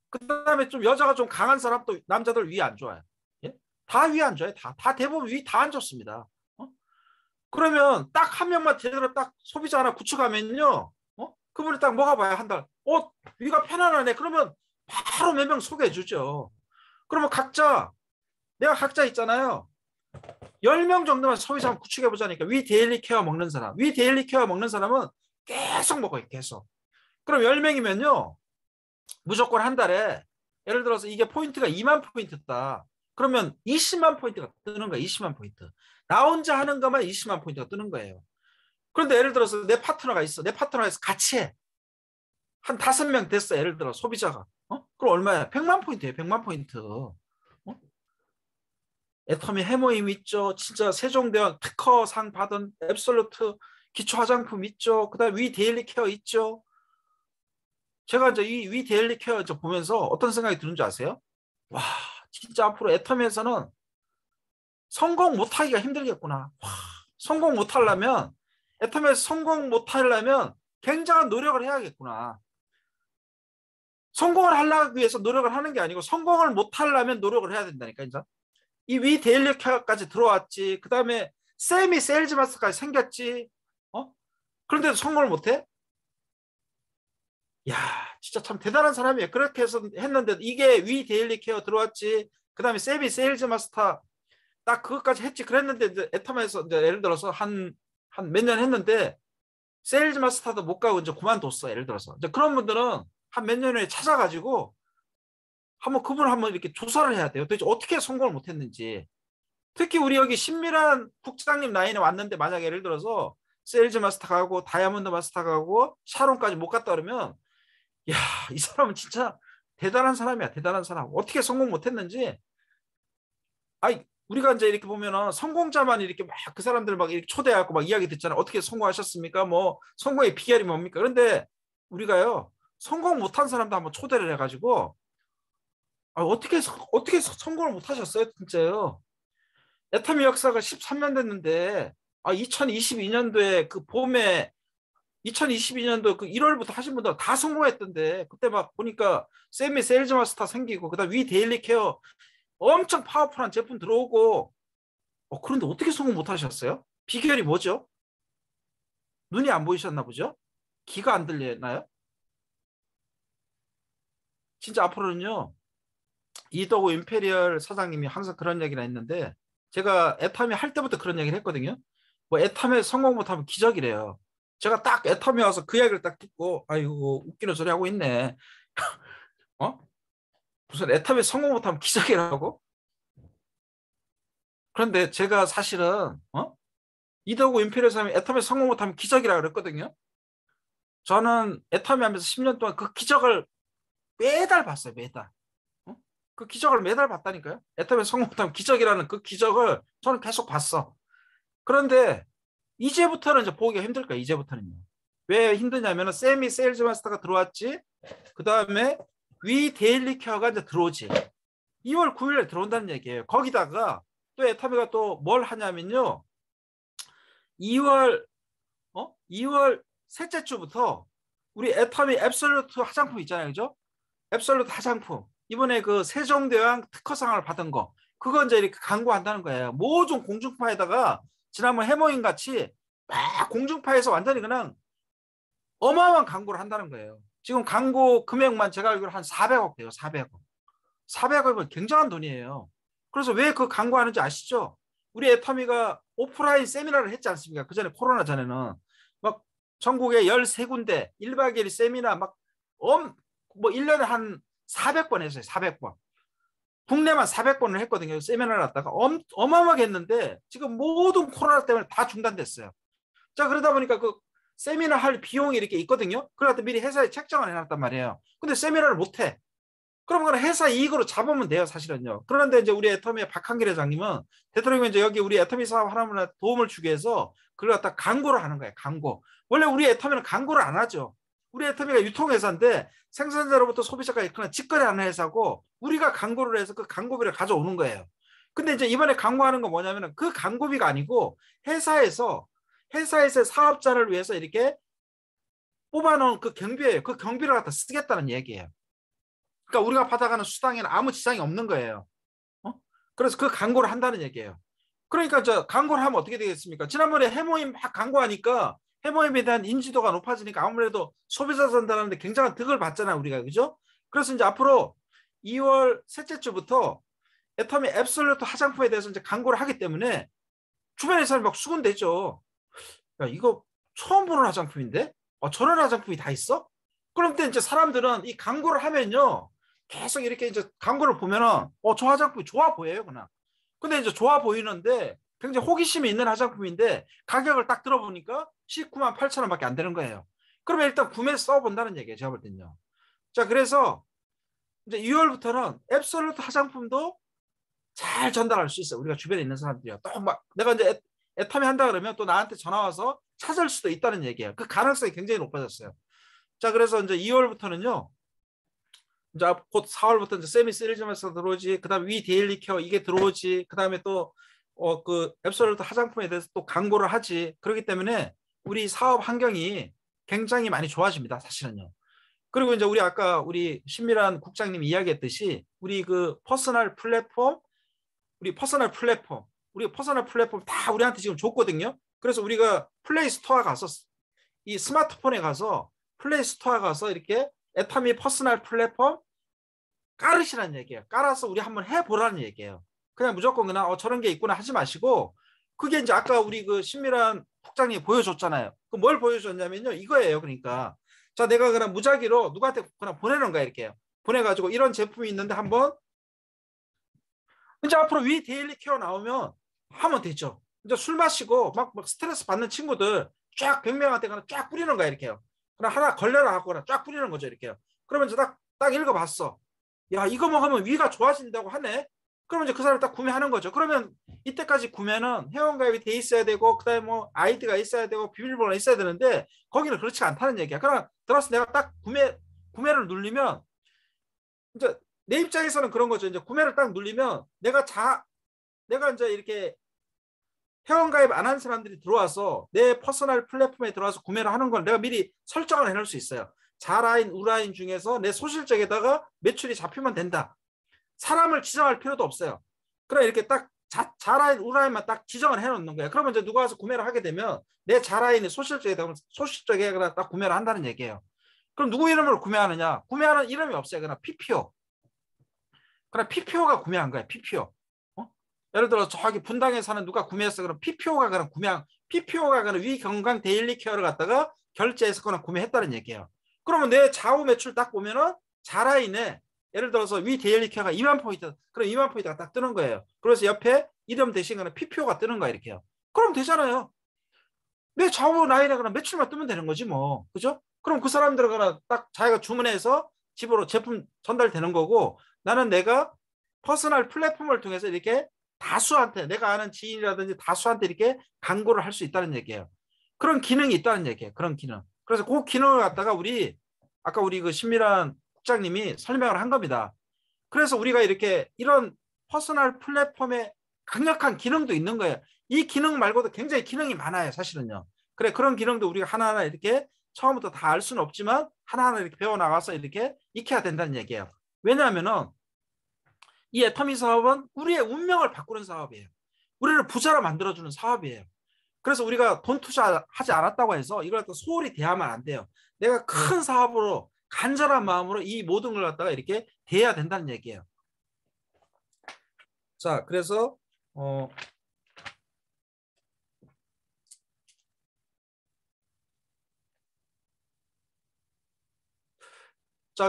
그 다음에 좀 여자가 좀 강한 사람 또 남자들 위 안 좋아요. 예? 다 위 안 좋아요. 다 대부분 위 다 안 좋습니다. 그러면 딱 한 명만 제대로 딱 소비자 하나 구축하면요. 그분이 딱 먹어봐야 한 달. 위가 편안하네. 그러면 바로 몇 명 소개해 주죠. 그러면 내가 각자 있잖아요. 10명 정도만 소비자 한번 구축해 보자니까 위 데일리 케어 먹는 사람. 위 데일리 케어 먹는 사람은 계속 먹어요. 계속. 그럼 10명이면요. 무조건 한 달에 예를 들어서 이게 포인트가 2만 포인트다. 그러면 20만 포인트가 뜨는 거야. 20만 포인트. 나 혼자 하는 것만 20만 포인트가 뜨는 거예요. 그런데 예를 들어서 내 파트너가 있어. 내 파트너에서 같이 해. 한 5명 됐어. 예를 들어 소비자가. 그럼 얼마야? 100만 포인트예요. 100만 포인트. 애터미 해모임 있죠. 진짜 세종대왕 특허상 받은 앱솔루트 기초 화장품 있죠. 그다음 위 데일리 케어 있죠. 제가 이제 이 위 데일리 케어 보면서 어떤 생각이 드는지 아세요? 와, 진짜 앞으로 애터미에서는 성공 못하기가 힘들겠구나. 와, 성공 못하려면 애터미에서 성공 못하려면 굉장한 노력을 해야겠구나. 성공을 하려기 위해서 노력을 하는 게 아니고 성공을 못하려면 노력을 해야 된다니까. 이제 이 위 데일리 케어까지 들어왔지. 그 다음에 세미 세일즈 마스터까지 생겼지. 그런데도 성공을 못해? 야, 진짜 참 대단한 사람이에요. 그렇게 해서 했는데 이게 위 데일리 케어 들어왔지. 그 다음에 세미 세일즈 마스터 딱 그것까지 했지. 그랬는데 이제 애터미에서 이제 예를 들어서 한 몇 년 했는데 세일즈 마스터도 못 가고 이제 그만뒀어. 예를 들어서 이제 그런 분들은 한 몇 년 후에 찾아가지고 한번 그분을 한번 이렇게 조사를 해야 돼요. 도대체 어떻게 성공을 못했는지. 특히 우리 여기 신미란 국장님 라인에 왔는데 만약에 예를 들어서 세일즈 마스터 가고 다이아몬드 마스터 가고 샤론까지 못 갔다 그러면 야, 이 사람은 진짜 대단한 사람이야. 대단한 사람. 어떻게 성공 못했는지. 아이, 우리가 이제 이렇게 보면은 성공자만 이렇게 막 그 사람들 막 이렇게 초대하고 막 이야기 듣잖아. 어떻게 성공하셨습니까? 뭐 성공의 비결이 뭡니까? 그런데 우리가요 성공 못한 사람도 한번 초대를 해가지고 어떻게 성공을 못하셨어요? 진짜요. 애터미 역사가 13년 됐는데 2022년도에 그 봄에 2022년도 그 1월부터 하신 분들 다 성공했던데 그때 막 보니까 세미 세일즈 마스터 생기고 그다음 위 데일리 케어 엄청 파워풀한 제품 들어오고 그런데 어떻게 성공 못하셨어요? 비결이 뭐죠? 눈이 안 보이셨나 보죠? 귀가 안 들리나요? 진짜 앞으로는요 이더고 임페리얼 사장님이 항상 그런 얘기를 했는데 제가 애터미 할 때부터 그런 얘기를 했거든요. 뭐 애터미 성공 못하면 기적이래요. 제가 딱 애터미 와서 그 이야기를 딱 듣고 아이고 웃기는 소리 하고 있네. 무슨 애터미 성공 못하면 기적이라고? 그런데 제가 사실은 이더고 임페리얼 사람이 애터미 성공 못하면 기적이라고 그랬거든요. 저는 애터미 하면서 10년 동안 그 기적을 매달 봤어요. 매달. 그 기적을 매달 봤다니까요. 애터미 성공 못하면 기적이라는 그 기적을 저는 계속 봤어. 그런데 이제부터는 이제 보기가 힘들 거예요. 이제부터는요. 왜 힘드냐면은 세미 세일즈 마스터가 들어왔지. 그 다음에 위 데일리 케어가 이제 들어오지. 2월 9일에 들어온다는 얘기예요. 거기다가 또 애터미가 또 뭘 하냐면요. 2월 2월 셋째 주부터 우리 애터미 앱솔루트 화장품 있잖아요. 그죠? 앱솔루트 화장품. 이번에 그 세종대왕 특허상을 받은 거. 그거 이제 이렇게 광고한다는 거예요. 모든 공중파에다가 지난번 해머인 같이 막 공중파에서 완전히 그냥 어마어마한 광고를 한다는 거예요. 지금 광고 금액만 제가 알기로 한 400억 돼요. 400억. 400억이면 굉장한 돈이에요. 그래서 왜 그 광고하는지 아시죠? 우리 애터미가 오프라인 세미나를 했지 않습니까? 그 전에 코로나 전에는 막 전국에 13군데 1박 2일 세미나 막 뭐 1년에 한 400번 했어요. 400번. 국내만 400번을 했거든요. 세미나를 했다가 어마어마하게 했는데 지금 모든 코로나 때문에 다 중단됐어요. 자, 그러다 보니까 그 세미나 할 비용이 이렇게 있거든요. 그래서 미리 회사에 책정을 해놨단 말이에요. 근데 세미나를 못해. 그러면 회사 이익으로 잡으면 돼요, 사실은요. 그런데 이제 우리 애터미의 박한길 회장님은 대통령이 이제 여기 우리 애터미 사업 하나만 도움을 주기 위해서 그걸 갖다 광고를 하는 거예요. 광고. 원래 우리 애터미는 광고를 안 하죠. 우리 애터미가 유통회사인데 생산자로부터 소비자까지 그냥 직거래하는 회사고 우리가 광고를 해서 그 광고비를 가져오는 거예요. 근데 이제 이번에 광고하는 건 뭐냐면은 그 광고비가 아니고 회사에서 사업자를 위해서 이렇게 뽑아놓은 그 경비예요. 그 경비를 갖다 쓰겠다는 얘기예요. 그러니까 우리가 받아가는 수당에는 아무 지장이 없는 거예요. 그래서 그 광고를 한다는 얘기예요. 그러니까 저 광고를 하면 어떻게 되겠습니까? 지난번에 해모임 막 광고하니까 해모임에 대한 인지도가 높아지니까 아무래도 소비자 전달하는데 굉장한 득을 받잖아요, 우리가. 그죠? 그래서 이제 앞으로 2월 셋째 주부터 애터미 앱솔루트 화장품에 대해서 이제 광고를 하기 때문에 주변의 사람이 막 수군대죠. 야, 이거 처음 보는 화장품인데? 저런 화장품이 다 있어? 그럼 때 이제 사람들은 이 광고를 하면요. 계속 이렇게 이제 광고를 보면은 저 화장품이 좋아 보여요, 그냥. 근데 이제 좋아 보이는데 굉장히 호기심이 있는 화장품인데 가격을 딱 들어보니까 19만 8천 원밖에 안 되는 거예요. 그러면 일단 구매 써본다는 얘기예요, 제가 볼 때는요. 자, 그래서 이제 2월부터는 앱솔루트 화장품도 잘 전달할 수 있어요. 우리가 주변에 있는 사람들이요. 또 막 내가 이제 애터미 한다 그러면 또 나한테 전화 와서 찾을 수도 있다는 얘기예요. 그 가능성이 굉장히 높아졌어요. 자, 그래서 이제 2월부터는요. 이제 곧 4월부터 이제 세미 시리즈면서 들어오지. 그다음 위 데일리 케어 이게 들어오지. 그다음에 또 그 앱솔루트 화장품에 대해서 또 광고를 하지. 그렇기 때문에 우리 사업 환경이 굉장히 많이 좋아집니다. 사실은요. 그리고 이제 우리 아까 우리 신미란 국장님이 이야기했듯이 우리 그 퍼스널 플랫폼 다 우리한테 지금 줬거든요. 그래서 우리가 플레이 스토어 가서 이 스마트폰에 가서 플레이 스토어 가서 이렇게 애터미 퍼스널 플랫폼 깔으시라는 얘기예요. 깔아서 우리 한번 해보라는 얘기예요. 그냥 무조건 그냥 저런 게 있구나 하지 마시고 그게 이제 아까 우리 그 신미란 국장님이 보여줬잖아요. 그 뭘 보여줬냐면요. 이거예요. 그러니까 자, 내가 그냥 무작위로 누구한테 그냥 보내는 거야. 이렇게 보내가지고 이런 제품이 있는데 한번 이제 앞으로 위 데일리 케어 나오면 하면 되죠. 이제 술 마시고 막 스트레스 받는 친구들 쫙 100명한테 그냥 쫙 뿌리는 거야 이렇게요. 그냥 하나 걸려라 하고 그냥 쫙 뿌리는 거죠 이렇게요. 그러면 이제 딱 읽어봤어. 야 이거 먹으면 위가 좋아진다고 하네. 그러면 이제 그 사람 딱 구매하는 거죠. 그러면 이때까지 구매는 회원가입이 돼 있어야 되고 그다음에 뭐 아이디가 있어야 되고 비밀번호가 있어야 되는데 거기는 그렇지가 않다는 얘기야. 그럼 들어서 내가 딱 구매를 누르면 이제 내 입장에서는 그런 거죠. 이제 구매를 딱 누르면 내가 이제 이렇게 회원가입 안 한 사람들이 들어와서 내 퍼스널 플랫폼에 들어와서 구매를 하는 걸 내가 미리 설정을 해놓을 수 있어요. 자라인, 우라인 중에서 내 소실적에다가 매출이 잡히면 된다. 사람을 지정할 필요도 없어요. 그럼 이렇게 딱 자라인, 우라인만 딱 지정을 해놓는 거예요. 그러면 이제 누가 와서 구매를 하게 되면 내 자라인의 소실적에 딱 구매를 한다는 얘기예요. 그럼 누구 이름으로 구매하느냐? 구매하는 이름이 없어요. 그냥 PPO. 그냥 PPO가 구매한 거예요. PPO. 예를 들어 저기 분당에 사는 누가 구매했어. 그럼 PPO가 그냥 PPO가 그냥 위건강 데일리 케어를 갖다가 결제해서 그냥 구매했다는 얘기예요. 그러면 내 좌우 매출 딱 보면은 자라인에 예를 들어서 위 데일리 케어가 2만 포인트. 그럼 2만 포인트가 딱 뜨는 거예요. 그래서 옆에 이름 대신 그냥 PPO가 뜨는 거야 이렇게요. 그럼 되잖아요. 내 좌우 라인에 그냥 매출만 뜨면 되는 거지 뭐. 그죠? 그럼 그 사람들은 그냥 딱 자기가 주문해서 집으로 제품 전달되는 거고 나는 내가 퍼스널 플랫폼을 통해서 이렇게 다수한테 내가 아는 지인이라든지 다수한테 이렇게 광고를 할 수 있다는 얘기예요. 그런 기능이 있다는 얘기예요. 그런 기능. 그래서 그 기능을 갖다가 아까 우리 그 신미란 국장님이 설명을 한 겁니다. 그래서 우리가 이렇게 이런 퍼스널 플랫폼에 강력한 기능도 있는 거예요. 이 기능 말고도 굉장히 기능이 많아요. 사실은요. 그래 그런 기능도 우리가 하나하나 이렇게 처음부터 다 알 수는 없지만 하나하나 이렇게 배워나가서 이렇게 익혀야 된다는 얘기예요. 왜냐하면은 이 애터미 사업은 우리의 운명을 바꾸는 사업이에요. 우리를 부자로 만들어주는 사업이에요. 그래서 우리가 돈 투자하지 않았다고 해서 이걸 또 소홀히 대하면 안 돼요. 내가 큰 사업으로 간절한 마음으로 이 모든 걸 갖다가 이렇게 대해야 된다는 얘기예요. 자, 그래서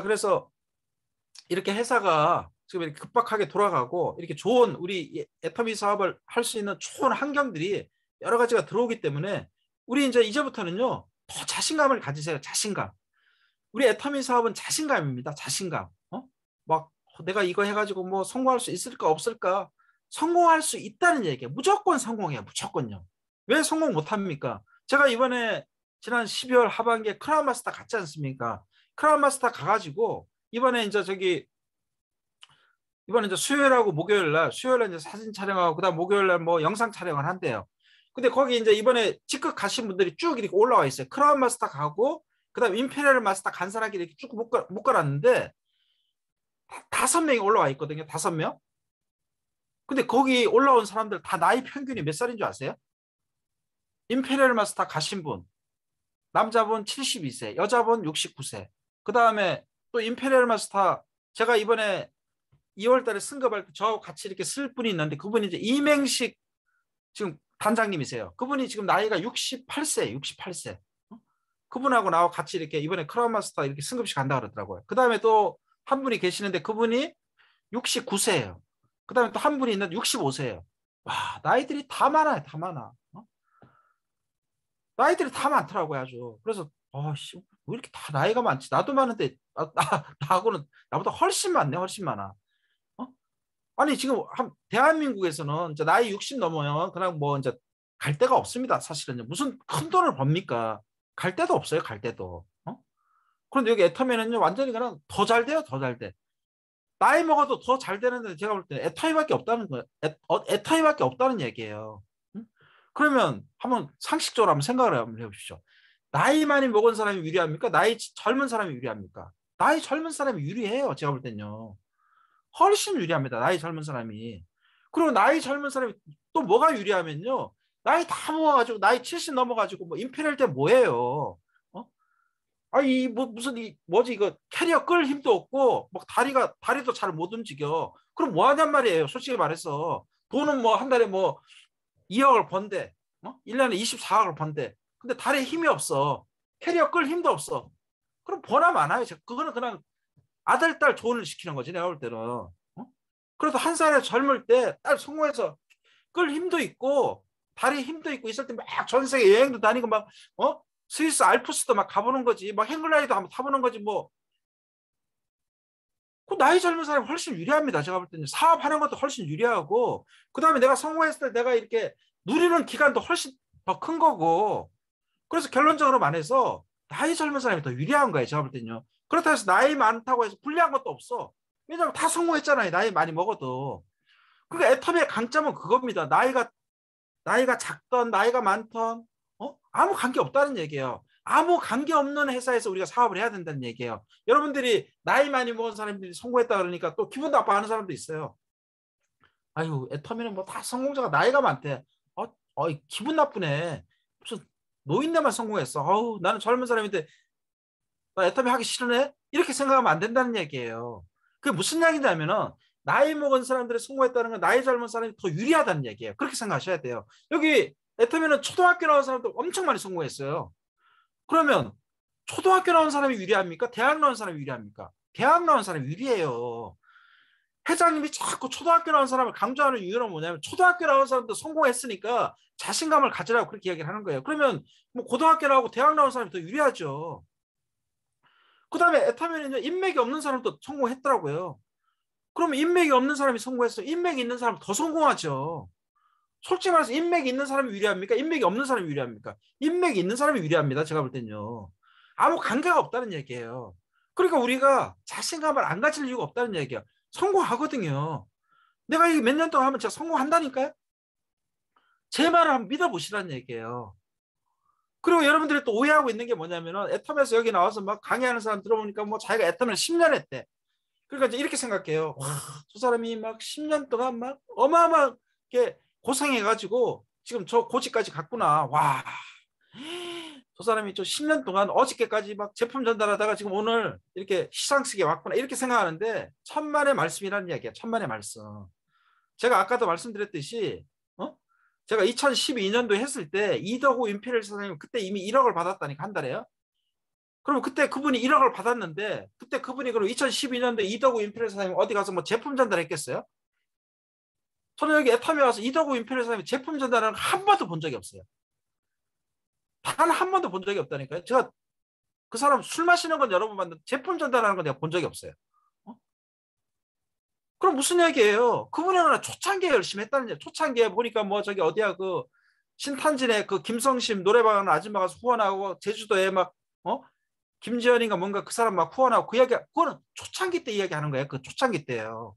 그래서 이렇게 회사가 지금 이렇게 급박하게 돌아가고 이렇게 좋은 우리 애터미 사업을 할 수 있는 좋은 환경들이 여러 가지가 들어오기 때문에 우리 이제부터는요 더 자신감을 가지세요. 자신감. 우리 애터미 사업은 자신감입니다. 자신감. 막 내가 이거 해가지고 뭐 성공할 수 있을까 없을까? 성공할 수 있다는 얘기예요. 무조건 성공해요. 무조건요. 왜 성공 못합니까? 제가 이번에 지난 12월 하반기에 크라운 마스터 갔지 않습니까? 크라운 마스터 가가지고 이번에 이제 수요일하고 목요일날 이제 사진 촬영하고 그다음 목요일날 뭐 영상 촬영을 한대요. 근데 거기 이제 이번에 직급 가신 분들이 쭉 이렇게 올라와 있어요. 크라운 마스터 가고 그다음 임페리얼 마스터 간 사람이 이렇게 쭉 묶어놨는데 5명이 올라와 있거든요. 5명. 근데 거기 올라온 사람들 다 나이 평균이 몇 살인 줄 아세요? 임페리얼 마스터 가신 분 남자분 72세, 여자분 69세. 그 다음에 또 임페리얼 마스터 제가 이번에 2월 달에 승급할 때 저하고 같이 이렇게 쓸 분이 있는데 그분이 이제 이맹식 지금 단장님이세요. 그분이 지금 나이가 68세. 그분하고 나하고 같이 이렇게 이번에 크라운 마스터 이렇게 승급식 간다 그러더라고요. 그 다음에 또 한 분이 계시는데 그분이 69세예요. 그 다음에 또 한 분이 있는데 65세예요. 와, 나이들이 다 많아요. 다 많아. 나이들이 다 많더라고요. 아주. 그래서 왜 이렇게 다 나이가 많지? 나도 많은데 나하고는 나보다 훨씬 많네. 훨씬 많아. 아니 지금 대한민국에서는 이제 나이 60 넘으면 그냥 뭐 이제 갈 데가 없습니다. 사실은요. 무슨 큰 돈을 법니까? 갈 데도 없어요. 갈 데도. 그런데 여기 애터미는요 완전히 그냥 더 잘 돼요. 더 잘 돼. 나이 먹어도 더 잘 되는데 제가 볼 때 애터미밖에 없다는 거예요. 애터미밖에 없다는 얘기예요. 그러면 한번 상식적으로 한번 생각을 한번 해보십시오. 나이 많이 먹은 사람이 유리합니까? 나이 젊은 사람이 유리합니까? 나이 젊은 사람이 유리해요. 제가 볼 때는요. 훨씬 유리합니다. 나이 젊은 사람이. 그리고 나이 젊은 사람이 또 뭐가 유리하면요. 나이 다 먹어가지고 나이 70 넘어가지고 뭐 임페리얼 때 뭐예요? 무슨 뭐지 이거 캐리어 끌 힘도 없고 막 다리도 잘 못 움직여. 그럼 뭐 하냔 말이에요. 솔직히 말해서 돈은 뭐 한 달에 뭐 2억을 번대. 1년에 24억을 번대. 근데 다리에 힘이 없어. 캐리어 끌 힘도 없어. 그럼 번화 많아요. 그거는 그냥 아들, 딸 조언을 시키는 거지. 내가 볼 때는. 그래도 한 살에 젊을 때 딸 성공해서 끌 힘도 있고 다리에 힘도 있고 있을 때 막 전 세계 여행도 다니고 막 스위스 알프스도 막 가보는 거지. 막 행글라이도 한번 타보는 거지 뭐. 그 나이 젊은 사람이 훨씬 유리합니다. 제가 볼 때는 사업하는 것도 훨씬 유리하고 그다음에 내가 성공했을 때 내가 이렇게 누리는 기간도 훨씬 더 큰 거고 그래서 결론적으로 말해서 나이 젊은 사람이 더 유리한 거예요. 제가 볼 때는요. 그렇다고 해서 나이 많다고 해서 불리한 것도 없어. 왜냐하면 다 성공했잖아요. 나이 많이 먹어도. 그러니까 애터미의 강점은 그겁니다. 나이가 작던 나이가 많던 아무 관계 없다는 얘기예요. 아무 관계 없는 회사에서 우리가 사업을 해야 된다는 얘기예요. 여러분들이 나이 많이 먹은 사람들이 성공했다 그러니까 또 기분 나빠하는 사람도 있어요. 아유, 애터미는 뭐 다 성공자가 나이가 많대. 기분 나쁘네. 무슨 노인네만 성공했어. 나는 젊은 사람인데 나 애터미 하기 싫으네. 이렇게 생각하면 안 된다는 얘기예요. 그게 무슨 얘기냐면은 나이 먹은 사람들이 성공했다는 건 나이 젊은 사람이 더 유리하다는 얘기예요. 그렇게 생각하셔야 돼요. 여기 애터미는 초등학교 나온 사람도 엄청 많이 성공했어요. 그러면 초등학교 나온 사람이 유리합니까? 대학 나온 사람이 유리합니까? 대학 나온 사람이 유리해요. 회장님이 자꾸 초등학교 나온 사람을 강조하는 이유는 뭐냐면 초등학교 나온 사람도 성공했으니까 자신감을 가지라고 그렇게 이야기를 하는 거예요. 그러면 뭐 고등학교 나오고 대학 나온 사람이 더 유리하죠. 그 다음에 애터미는요, 인맥이 없는 사람도 성공했더라고요. 그러면 인맥이 없는 사람이 성공했어요. 인맥이 있는 사람은 더 성공하죠. 솔직히 말해서 인맥이 있는 사람이 유리합니까? 인맥이 없는 사람이 유리합니까? 인맥이 있는 사람이 유리합니다. 제가 볼 때는요. 아무 관계가 없다는 얘기예요. 그러니까 우리가 자신감을 안 가질 이유가 없다는 얘기예요. 성공하거든요. 내가 이게 몇 년 동안 하면 제가 성공한다니까요. 제 말을 한번 믿어보시라는 얘기예요. 그리고 여러분들이 또 오해하고 있는 게 뭐냐면은 애텀에서 여기 나와서 막 강의하는 사람 들어보니까 뭐 자기가 애텀을 10년 했대. 그러니까 이제 이렇게 생각해요. 와, 저 사람이 막 10년 동안 막 어마어마하게 고생해가지고 지금 저 고지까지 갔구나. 와, 저 사람이 저 10년 동안 어저께까지 막 제품 전달하다가 지금 오늘 이렇게 시상식에 왔구나. 이렇게 생각하는데 천만의 말씀이라는 이야기야. 천만의 말씀. 제가 아까도 말씀드렸듯이 제가 2012년도 했을 때 이덕우 임페리얼 사장님 그때 이미 1억을 받았다니까 한 달에요. 그럼 그때 그분이 1억을 받았는데 그때 그분이 그럼 2012년도에 이덕우 임페리얼 사장님 어디 가서 뭐 제품 전달했겠어요? 저는 여기 애텀에 와서 이덕우 임페리얼 사장님 제품 전달하는 거 한 번도 본 적이 없어요. 단 한 번도 본 적이 없다니까요. 제가 그 사람 술 마시는 건 여러 번 봤는데 제품 전달하는 건 내가 본 적이 없어요. 그럼 무슨 얘기예요? 그분이 그냥 초창기에 열심히 했다는 얘기예요. 초창기에 보니까 뭐 저기 어디야 그 신탄진에 그 김성심 노래방 하는 아줌마가 후원하고 제주도에 막 김지연인가 뭔가 그 사람 막 후원하고 그 이야기 그거는 초창기 때 이야기하는 거예요. 그 초창기 때예요.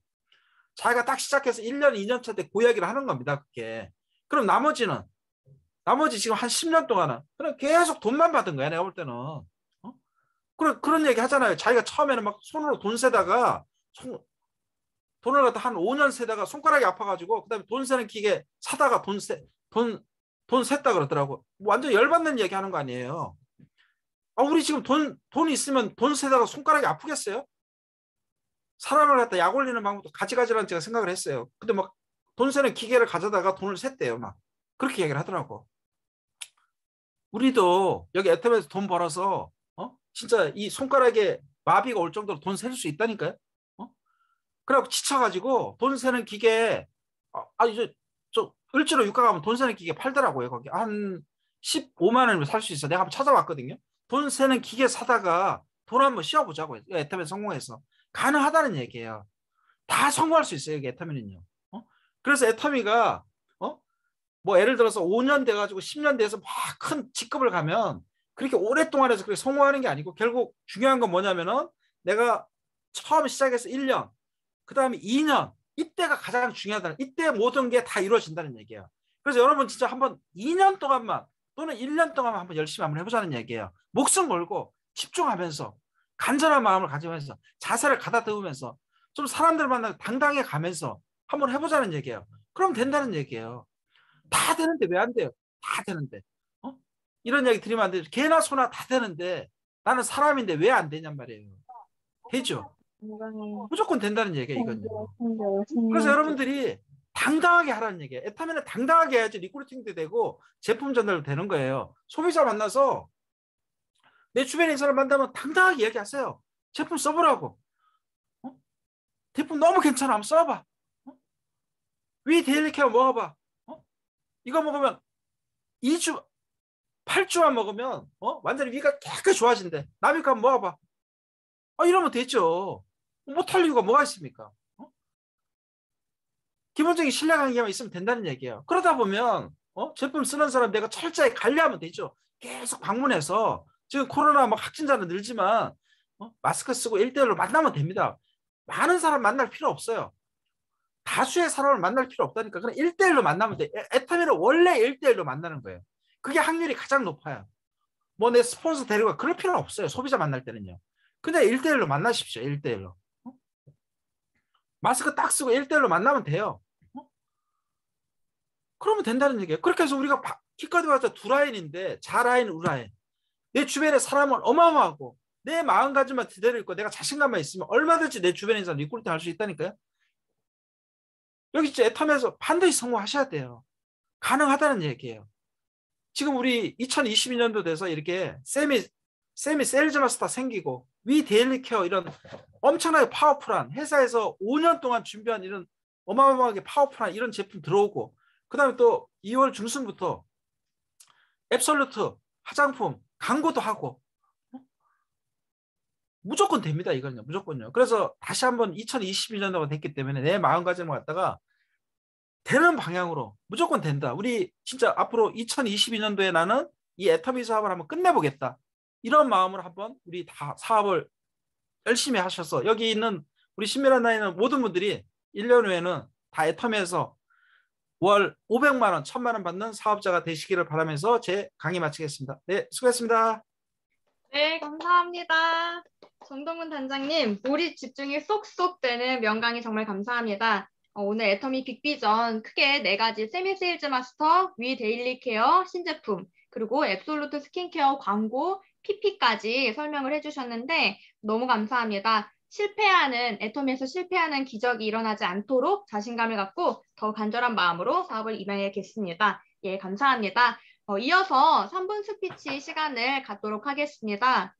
자기가 딱 시작해서 1년, 2년 차 때 그 이야기를 하는 겁니다. 그게. 그럼 나머지 지금 한 10년 동안은 그냥 계속 돈만 받은 거야. 내가 볼 때는. 그런 얘기 하잖아요. 자기가 처음에는 막 손으로 돈 세다가 돈을 갖다 한 5년 세다가 손가락이 아파가지고 그다음에 돈 세는 기계 사다가 돈 셌다 그러더라고. 완전 열받는 얘기 하는 거 아니에요. 우리 지금 돈 있으면 돈 세다가 손가락이 아프겠어요? 사람을 갖다 약 올리는 방법도 가지가지라는 제가 생각을 했어요. 근데 막 돈 세는 기계를 가져다가 돈을 셌대요. 막 그렇게 얘기를 하더라고. 우리도 여기 애텀에서 돈 벌어서 진짜 이 손가락에 마비가 올 정도로 돈 셀 수 있다니까요. 그래갖고 지쳐가지고 돈 세는 기계 이제 저 을지로 유가 가면 돈 세는 기계 팔더라고요. 거기 한 15만 원이면 살 수 있어. 내가 한번 찾아봤거든요. 돈 세는 기계 사다가 돈 한번 씌워보자고요. 애터미 성공해서 가능하다는 얘기예요. 다 성공할 수 있어요. 여기 애터미는요. 그래서 애터미가 뭐 예를 들어서 5년 돼가지고 10년 돼서 막 큰 직급을 가면 그렇게 오랫동안 해서 그렇게 성공하는 게 아니고 결국 중요한 건 뭐냐면은 내가 처음 시작해서 1년 그 다음에 2년 이때가 가장 중요하다는 이때 모든 게 다 이루어진다는 얘기예요. 그래서 여러분 진짜 한번 2년 동안만 또는 1년 동안만 한번 열심히 한번 해보자는 얘기예요. 목숨 걸고 집중하면서 간절한 마음을 가지면서 자세를 가다듬으면서 좀 사람들 만나고 당당히 가면서 한번 해보자는 얘기예요. 그럼 된다는 얘기예요. 다 되는데 왜 안 돼요? 다 되는데 이런 얘기 드리면 안 되죠. 개나 소나 다 되는데 나는 사람인데 왜 안 되냔 말이에요. 되죠? 무조건 된다는 얘기예요. 이건요. 그래서 여러분들이 당당하게 하라는 얘기예요. 애터미는 당당하게 해야지 리크루팅도 되고 제품 전달도 되는 거예요. 소비자 만나서 내 주변에 있는 사람 만나면 당당하게 얘기하세요. 제품 써보라고. 제품 너무 괜찮아. 한번 써봐. 위 데일리 케어 먹어봐. 이거 먹으면 2주, 8주만 먹으면 완전히 위가 깨끗이 좋아진대. 남의 거 한번 먹어봐. 이러면 되죠. 못할 이유가 뭐가 있습니까? 기본적인 신뢰관계만 있으면 된다는 얘기예요. 그러다 보면 제품 쓰는 사람 내가 철저히 관리하면 되죠. 계속 방문해서 지금 코로나 막 확진자는 늘지만 마스크 쓰고 1대1로 만나면 됩니다. 많은 사람 만날 필요 없어요. 다수의 사람을 만날 필요 없다니까. 그냥 1대1로 만나면 돼. 애터미는 원래 1대1로 만나는 거예요. 그게 확률이 가장 높아요. 뭐 내 스폰서 데리고 그럴 필요 없어요. 소비자 만날 때는요. 그냥 1대1로 만나십시오. 1대1로. 마스크 딱 쓰고 1대1로 만나면 돼요. 그러면 된다는 얘기예요. 그렇게 해서 우리가 키카드 가자 두 라인인데 좌라인, 우라인. 내 주변에 사람은 어마어마하고 내 마음가짐만 그대로 있고 내가 자신감만 있으면 얼마든지 내 주변에 있는 사람 리크루팅 할 수 있다니까요. 여기 이제 애텀에서 반드시 성공하셔야 돼요. 가능하다는 얘기예요. 지금 우리 2022년도 돼서 이렇게 세미 세일즈 마스터 생기고 위 데일리 케어 이런 엄청나게 파워풀한 회사에서 5년 동안 준비한 이런 어마어마하게 파워풀한 이런 제품 들어오고 그 다음에 또 2월 중순부터 앱솔루트 화장품 광고도 하고 무조건 됩니다. 이건요. 무조건요. 그래서 다시 한번 2022년도가 됐기 때문에 내 마음가짐을 갖다가 되는 방향으로 무조건 된다. 우리 진짜 앞으로 2022년도에 나는 이 애터미 사업을 한번 끝내보겠다. 이런 마음으로 한번 우리 다 사업을 열심히 하셔서 여기 있는 우리 신미란 나이는 모든 분들이 1년 후에는 다 애터미에서 월 500만 원, 1000만 원 받는 사업자가 되시기를 바라면서 제 강의 마치겠습니다. 네, 수고했습니다. 네, 감사합니다. 정동문 단장님, 몰입 집중이 쏙쏙 되는 명강의 정말 감사합니다. 오늘 애터미 빅비전 크게 4가지 세미 세일즈 마스터, 위 데일리 케어, 신제품, 그리고 앱솔루트 스킨케어 광고, PP까지 설명을 해주셨는데 너무 감사합니다. 애터미에서 실패하는 기적이 일어나지 않도록 자신감을 갖고 더 간절한 마음으로 사업을 임해야겠습니다. 예, 감사합니다. 이어서 3분 스피치 시간을 갖도록 하겠습니다.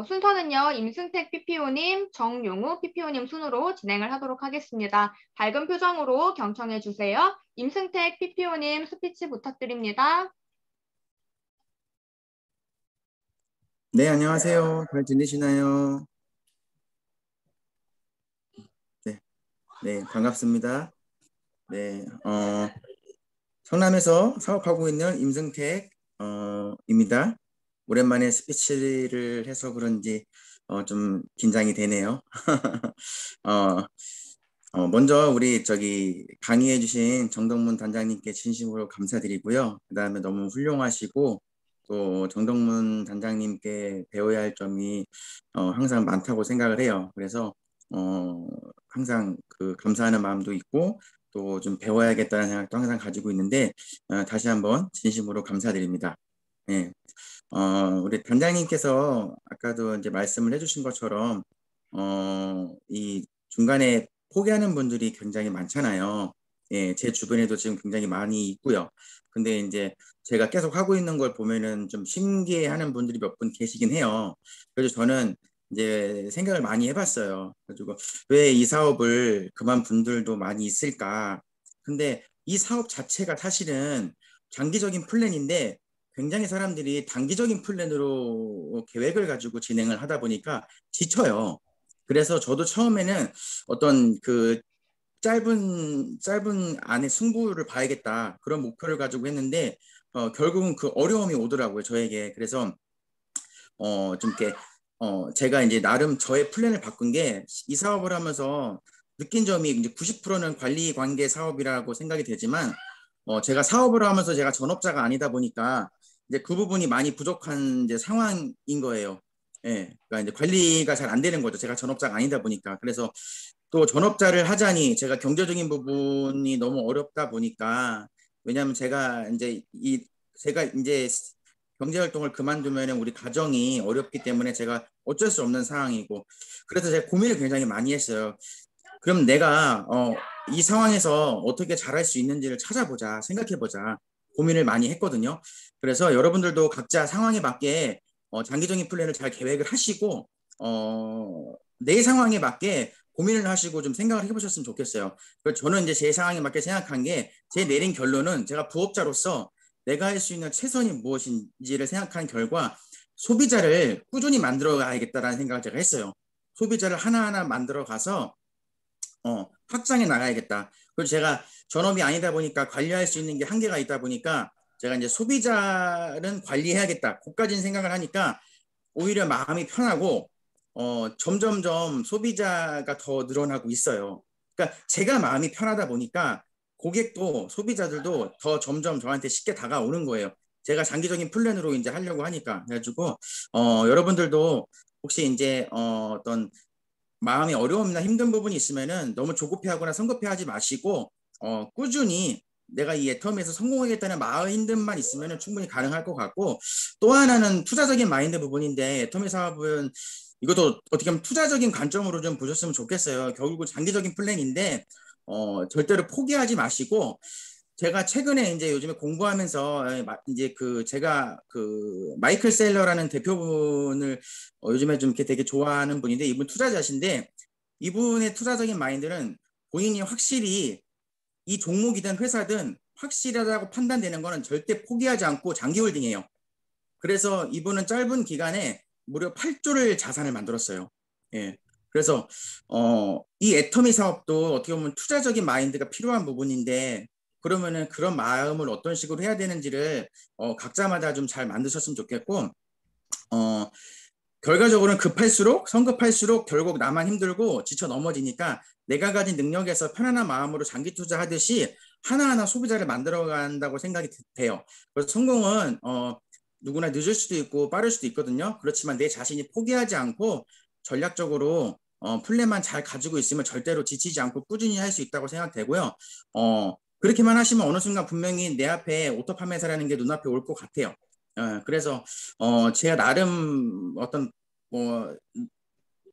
순서는요, 임승택 PPO님, 정용우 PPO님 순으로 진행을 하도록 하겠습니다. 밝은 표정으로 경청해 주세요. 임승택 PPO님 스피치 부탁드립니다. 네, 안녕하세요. 잘 들리시나요? 네, 반갑습니다. 네, 성남에서 사업하고 있는 임승택 입니다. 오랜만에 스피치를 해서 그런지 좀 긴장이 되네요. 먼저 우리 강의해 주신 정동문 단장님께 진심으로 감사드리고요. 그 다음에 너무 훌륭하시고 또 정동문 단장님께 배워야 할 점이 항상 많다고 생각을 해요. 그래서 항상 감사하는 마음도 있고 또 좀 배워야겠다는 생각도 항상 가지고 있는데 다시 한번 진심으로 감사드립니다. 네. 우리 단장님께서 아까도 이제 말씀을 해주신 것처럼 이 중간에 포기하는 분들이 굉장히 많잖아요. 예, 제 주변에도 지금 굉장히 많이 있고요. 근데 이제 제가 계속 하고 있는 걸 보면은 좀 신기해하는 분들이 몇 분 계시긴 해요. 그래서 저는 이제 생각을 많이 해봤어요. 그래가지고 왜 이 사업을 그만 분들도 많이 있을까? 근데 이 사업 자체가 사실은 장기적인 플랜인데 굉장히 사람들이 단기적인 플랜으로 계획을 가지고 진행을 하다 보니까 지쳐요. 그래서 저도 처음에는 어떤 짧은 안에 승부를 봐야겠다 그런 목표를 가지고 했는데 결국은 그 어려움이 오더라고요, 저에게. 그래서 좀 이렇게 제가 이제 나름 저의 플랜을 바꾼 게 이 사업을 하면서 느낀 점이 이제 90%는 관리 관계 사업이라고 생각이 되지만 제가 사업을 하면서 제가 전업자가 아니다 보니까 이제 그 부분이 많이 부족한 이제 상황인 거예요. 예, 그러니까 이제 관리가 잘 안 되는 거죠. 제가 전업자가 아니다 보니까. 그래서 또 전업자를 하자니 제가 경제적인 부분이 너무 어렵다 보니까 왜냐하면 제가 이제 경제활동을 그만두면 우리 가정이 어렵기 때문에 제가 어쩔 수 없는 상황이고 그래서 제가 고민을 굉장히 많이 했어요. 그럼 내가 이 상황에서 어떻게 잘할 수 있는지를 찾아보자, 생각해보자 고민을 많이 했거든요. 그래서 여러분들도 각자 상황에 맞게 장기적인 플랜을 잘 계획을 하시고 내 상황에 맞게 고민을 하시고 좀 생각을 해보셨으면 좋겠어요. 그래서 저는 이제 제 상황에 맞게 생각한 게 제 내린 결론은 제가 부업자로서 내가 할 수 있는 최선이 무엇인지를 생각한 결과 소비자를 꾸준히 만들어 가야겠다라는 생각을 제가 했어요. 소비자를 하나하나 만들어 가서 확장해 나가야겠다. 그리고 제가 전업이 아니다 보니까 관리할 수 있는 게 한계가 있다 보니까 제가 이제 소비자는 관리해야겠다. 그까지는 생각을 하니까 오히려 마음이 편하고 점점점 소비자가 더 늘어나고 있어요. 그러니까 제가 마음이 편하다 보니까 고객도 소비자들도 더 점점 저한테 쉽게 다가오는 거예요. 제가 장기적인 플랜으로 이제 하려고 하니까. 그래가지고 여러분들도 혹시 이제 어떤 마음이 어려움이나 힘든 부분이 있으면은 너무 조급해하거나 성급해하지 마시고 꾸준히 내가 이 애텀에서 성공하겠다는 마음 힘듦만 있으면은 충분히 가능할 것 같고, 또 하나는 투자적인 마인드 부분인데 애터미 사업은 이것도 어떻게 보면 투자적인 관점으로 좀 보셨으면 좋겠어요. 결국 장기적인 플랜인데 절대로 포기하지 마시고, 제가 최근에 이제 요즘에 공부하면서 이제 제가 마이클 셀러라는 대표분을 요즘에 좀 이렇게 되게 좋아하는 분인데, 이분 투자자신데 이분의 투자적인 마인드는 본인이 확실히 이 종목이든 회사든 확실하다고 판단되는 거는 절대 포기하지 않고 장기 홀딩해요. 그래서 이분은 짧은 기간에 무려 8조를 자산을 만들었어요. 예. 그래서 이 애터미 사업도 어떻게 보면 투자적인 마인드가 필요한 부분인데, 그러면은 그런 마음을 어떤 식으로 해야 되는지를 각자마다 좀 잘 만드셨으면 좋겠고, 결과적으로는 급할수록 성급할수록 결국 나만 힘들고 지쳐 넘어지니까 내가 가진 능력에서 편안한 마음으로 장기 투자하듯이 하나하나 소비자를 만들어 간다고 생각이 돼요. 그래서 성공은 누구나 늦을 수도 있고 빠를 수도 있거든요. 그렇지만 내 자신이 포기하지 않고 전략적으로 플랜만 잘 가지고 있으면 절대로 지치지 않고 꾸준히 할 수 있다고 생각되고요. 그렇게만 하시면 어느 순간 분명히 내 앞에 오토 판매사라는 게 눈앞에 올 것 같아요. 그래서 제가 나름 어떤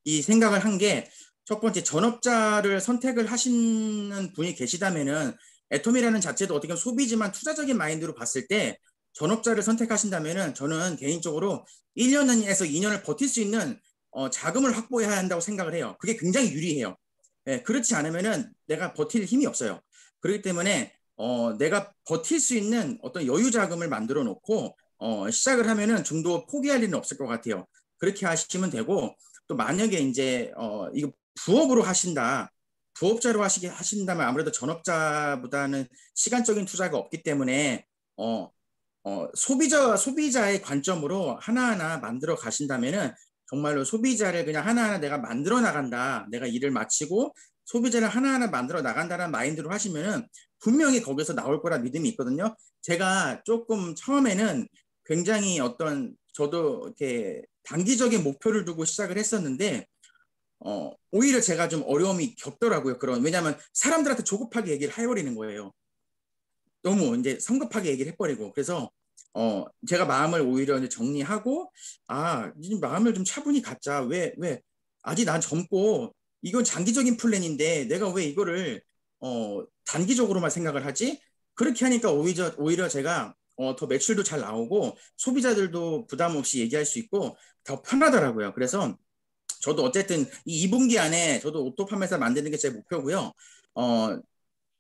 이 생각을 한 게, 첫 번째 전업자를 선택을 하시는 분이 계시다면은 애톰이라는 자체도 어떻게 보면 소비지만 투자적인 마인드로 봤을 때 전업자를 선택하신다면은 저는 개인적으로 1년에서 2년을 버틸 수 있는 자금을 확보해야 한다고 생각을 해요. 그게 굉장히 유리해요. 예, 그렇지 않으면은 내가 버틸 힘이 없어요. 그렇기 때문에 내가 버틸 수 있는 어떤 여유 자금을 만들어 놓고 시작을 하면은 중도 포기할 일은 없을 것 같아요. 그렇게 하시면 되고, 또 만약에 이제 이거 부업으로 하신다, 부업자로 하신다면 아무래도 전업자보다는 시간적인 투자가 없기 때문에 소비자의 관점으로 하나하나 만들어 가신다면은 정말로 소비자를 그냥 하나하나 내가 만들어 나간다, 내가 일을 마치고 소비자를 하나하나 만들어 나간다는 마인드로 하시면은 분명히 거기서 나올 거라 믿음이 있거든요. 제가 조금 처음에는 굉장히 저도 이렇게 단기적인 목표를 두고 시작을 했었는데 오히려 제가 좀 어려움이 겪더라고요. 왜냐하면 사람들한테 조급하게 얘기를 해버리는 거예요. 너무 이제 성급하게 얘기를 해버리고. 그래서 제가 마음을 오히려 이제 정리하고, 이제 마음을 좀 차분히 갖자. 왜 아직 난 젊고 이건 장기적인 플랜인데 내가 왜 이거를 단기적으로만 생각을 하지? 그렇게 하니까 오히려 제가 더 매출도 잘 나오고 소비자들도 부담 없이 얘기할 수 있고 더 편하더라고요. 그래서 저도 어쨌든 이 2분기 안에 저도 오토 판매사 만드는 게 제 목표고요.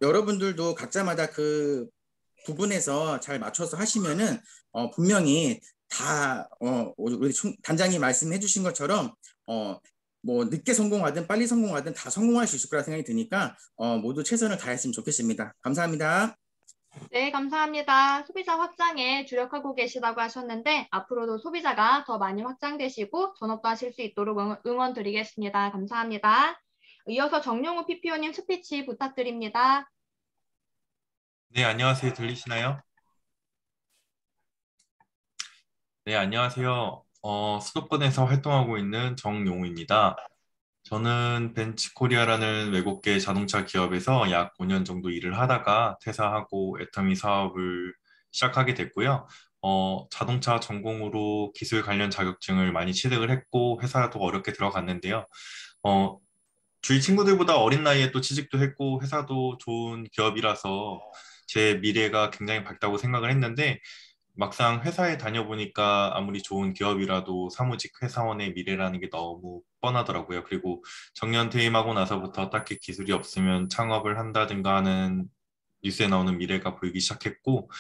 여러분들도 각자마다 그 부분에서 잘 맞춰서 하시면은 분명히 다 우리 단장님 말씀해 주신 것처럼 뭐 늦게 성공하든 빨리 성공하든 다 성공할 수 있을 거라 생각이 드니까 모두 최선을 다했으면 좋겠습니다. 감사합니다. 네, 감사합니다. 소비자 확장에 주력하고 계시다고 하셨는데 앞으로도 소비자가 더 많이 확장되시고 전업도 하실 수 있도록 응원 드리겠습니다. 감사합니다. 이어서 정용우 PPO님 스피치 부탁드립니다. 네, 안녕하세요. 들리시나요? 네, 안녕하세요. 수도권에서 활동하고 있는 정용우입니다. 저는 벤츠코리아라는 외국계 자동차 기업에서 약 5년 정도 일을 하다가 퇴사하고 애터미 사업을 시작하게 됐고요. 자동차 전공으로 기술 관련 자격증을 많이 취득을 했고 회사도 어렵게 들어갔는데요. 주위 친구들보다 어린 나이에 또 취직도 했고 회사도 좋은 기업이라서 제 미래가 굉장히 밝다고 생각을 했는데 막상 회사에 다녀보니까 아무리 좋은 기업이라도 사무직 회사원의 미래라는 게 너무 뻔하더라고요. 그리고 정년 퇴임하고 나서부터 딱히 기술이 없으면 창업을 한다든가 하는 뉴스에 나오는 미래가 보이기 시작했고,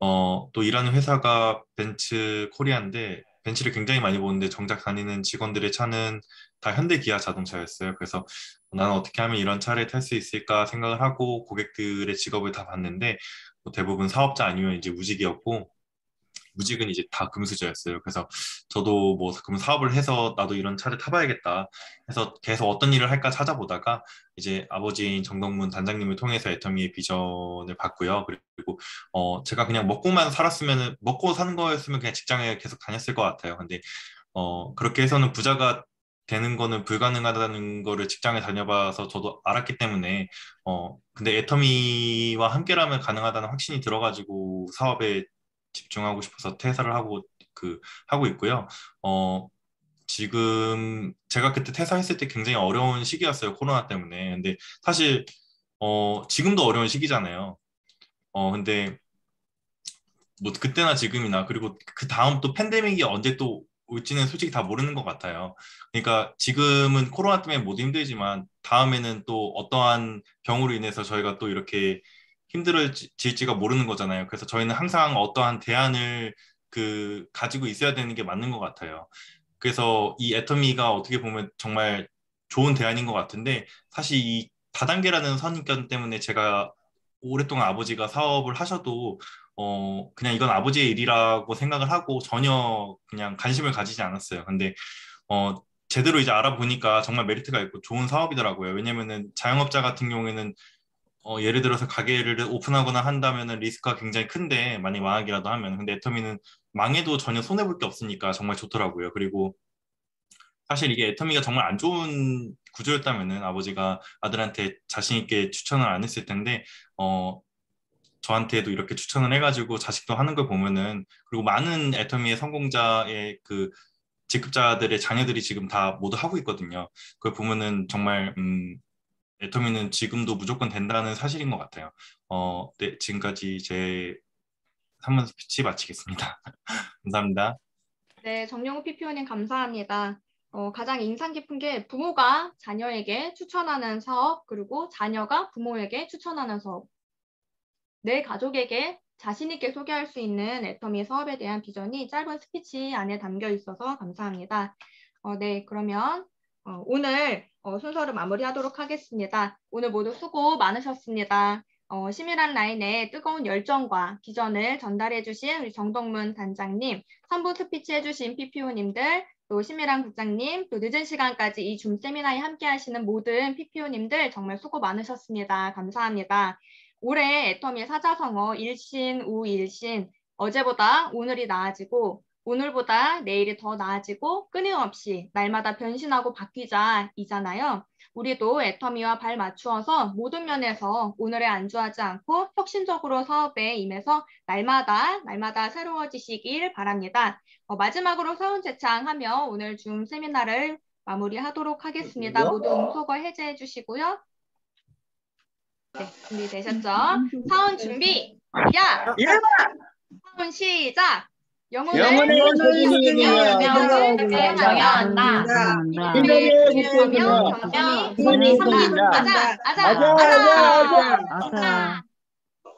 또 일하는 회사가 벤츠 코리아인데 벤츠를 굉장히 많이 보는데 정작 다니는 직원들의 차는 다 현대 기아 자동차였어요. 그래서 나는 어떻게 하면 이런 차를 탈 수 있을까 생각을 하고 고객들의 직업을 다 봤는데 뭐 대부분 사업자 아니면 이제 무직이었고 무직은 이제 다 금수저였어요. 그래서 저도 뭐 그럼 사업을 해서 나도 이런 차를 타봐야겠다 해서 계속 어떤 일을 할까 찾아보다가 이제 아버지인 정덕문 단장님을 통해서 애터미의 비전을 봤고요. 그리고 제가 그냥 먹고만 살았으면 먹고 사는 거였으면 그냥 직장에 계속 다녔을 것 같아요. 근데 그렇게 해서는 부자가 되는 거는 불가능하다는 거를 직장에 다녀봐서 저도 알았기 때문에 근데 애터미와 함께라면 가능하다는 확신이 들어가지고 사업에 집중하고 싶어서 퇴사를 하고 있고요. 지금 제가 그때 퇴사했을 때 굉장히 어려운 시기였어요. 코로나 때문에. 근데 사실 지금도 어려운 시기잖아요. 근데 뭐 그때나 지금이나 그리고 그 다음 또 팬데믹이 언제 또 올지는 솔직히 다 모르는 것 같아요. 그러니까 지금은 코로나 때문에 모두 힘들지만 다음에는 또 어떠한 병으로 인해서 저희가 또 이렇게 힘들어질지가 모르는 거잖아요. 그래서 저희는 항상 어떠한 대안을 가지고 있어야 되는 게 맞는 것 같아요. 그래서 이 애터미가 어떻게 보면 정말 좋은 대안인 것 같은데 사실 이 다단계라는 선입견 때문에 제가 오랫동안 아버지가 사업을 하셔도 그냥 이건 아버지의 일이라고 생각을 하고 전혀 그냥 관심을 가지지 않았어요. 근데 어, 제대로 이제 알아보니까 정말 메리트가 있고 좋은 사업이더라고요. 왜냐면은 자영업자 같은 경우에는 예를 들어서 가게를 오픈하거나 한다면은 리스크가 굉장히 큰데 만약 망하기라도 하면 근데 애터미는 망해도 전혀 손해 볼 게 없으니까 정말 좋더라고요. 그리고 사실 이게 애터미가 정말 안 좋은 구조였다면은 아버지가 아들한테 자신 있게 추천을 안 했을 텐데 저한테도 이렇게 추천을 해가지고 자식도 하는 걸 보면은 그리고 많은 애터미의 성공자의 직급자들의 자녀들이 지금 다 모두 하고 있거든요. 그걸 보면은 정말 애터미는 지금도 무조건 된다는 사실인 것 같아요. 네, 지금까지 제 3번 스피치 마치겠습니다. 감사합니다. 네, 정영우 PPO님 감사합니다. 가장 인상 깊은 게 부모가 자녀에게 추천하는 사업, 그리고 자녀가 부모에게 추천하는 사업. 내 가족에게 자신 있게 소개할 수 있는 애터미 사업에 대한 비전이 짧은 스피치 안에 담겨 있어서 감사합니다. 네, 그러면 오늘 순서를 마무리하도록 하겠습니다. 오늘 모두 수고 많으셨습니다. 심일한 라인의 뜨거운 열정과 비전을 전달해 주신 우리 정덕문 단장님, 3분 스피치 해주신 PPO님들, 또 심일한 국장님, 또 늦은 시간까지 이 줌 세미나에 함께 하시는 모든 PPO님들 정말 수고 많으셨습니다. 감사합니다. 올해 애터미 사자성어 일신, 우일신, 어제보다 오늘이 나아지고 오늘보다 내일이 더 나아지고 끊임없이 날마다 변신하고 바뀌자이잖아요. 우리도 애터미와 발 맞추어서 모든 면에서 오늘에 안주하지 않고 혁신적으로 사업에 임해서 날마다 새로워지시길 바랍니다. 마지막으로 사운 제창하며 오늘 줌 세미나를 마무리하도록 하겠습니다. 모두 음소거 해제해 주시고요. 네, 준비되셨죠? 사운 준비, 야! 사운 시작! 영혼을 소중히 경영한다. 경영, 경쟁이 아자.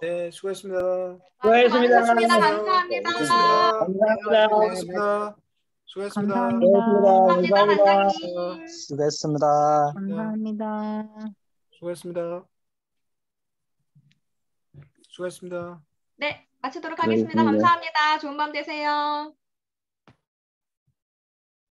네, 수고했습니다. 수고하셨습니다. 감사합니다. 수고했습니다. 수고했습니다. 감사합니다, 단장님. 수고했습니다. 감사합니다. 수고했습니다. 수고했습니다. 네, 마치도록 하겠습니다. 감사합니다. 좋은 밤 되세요.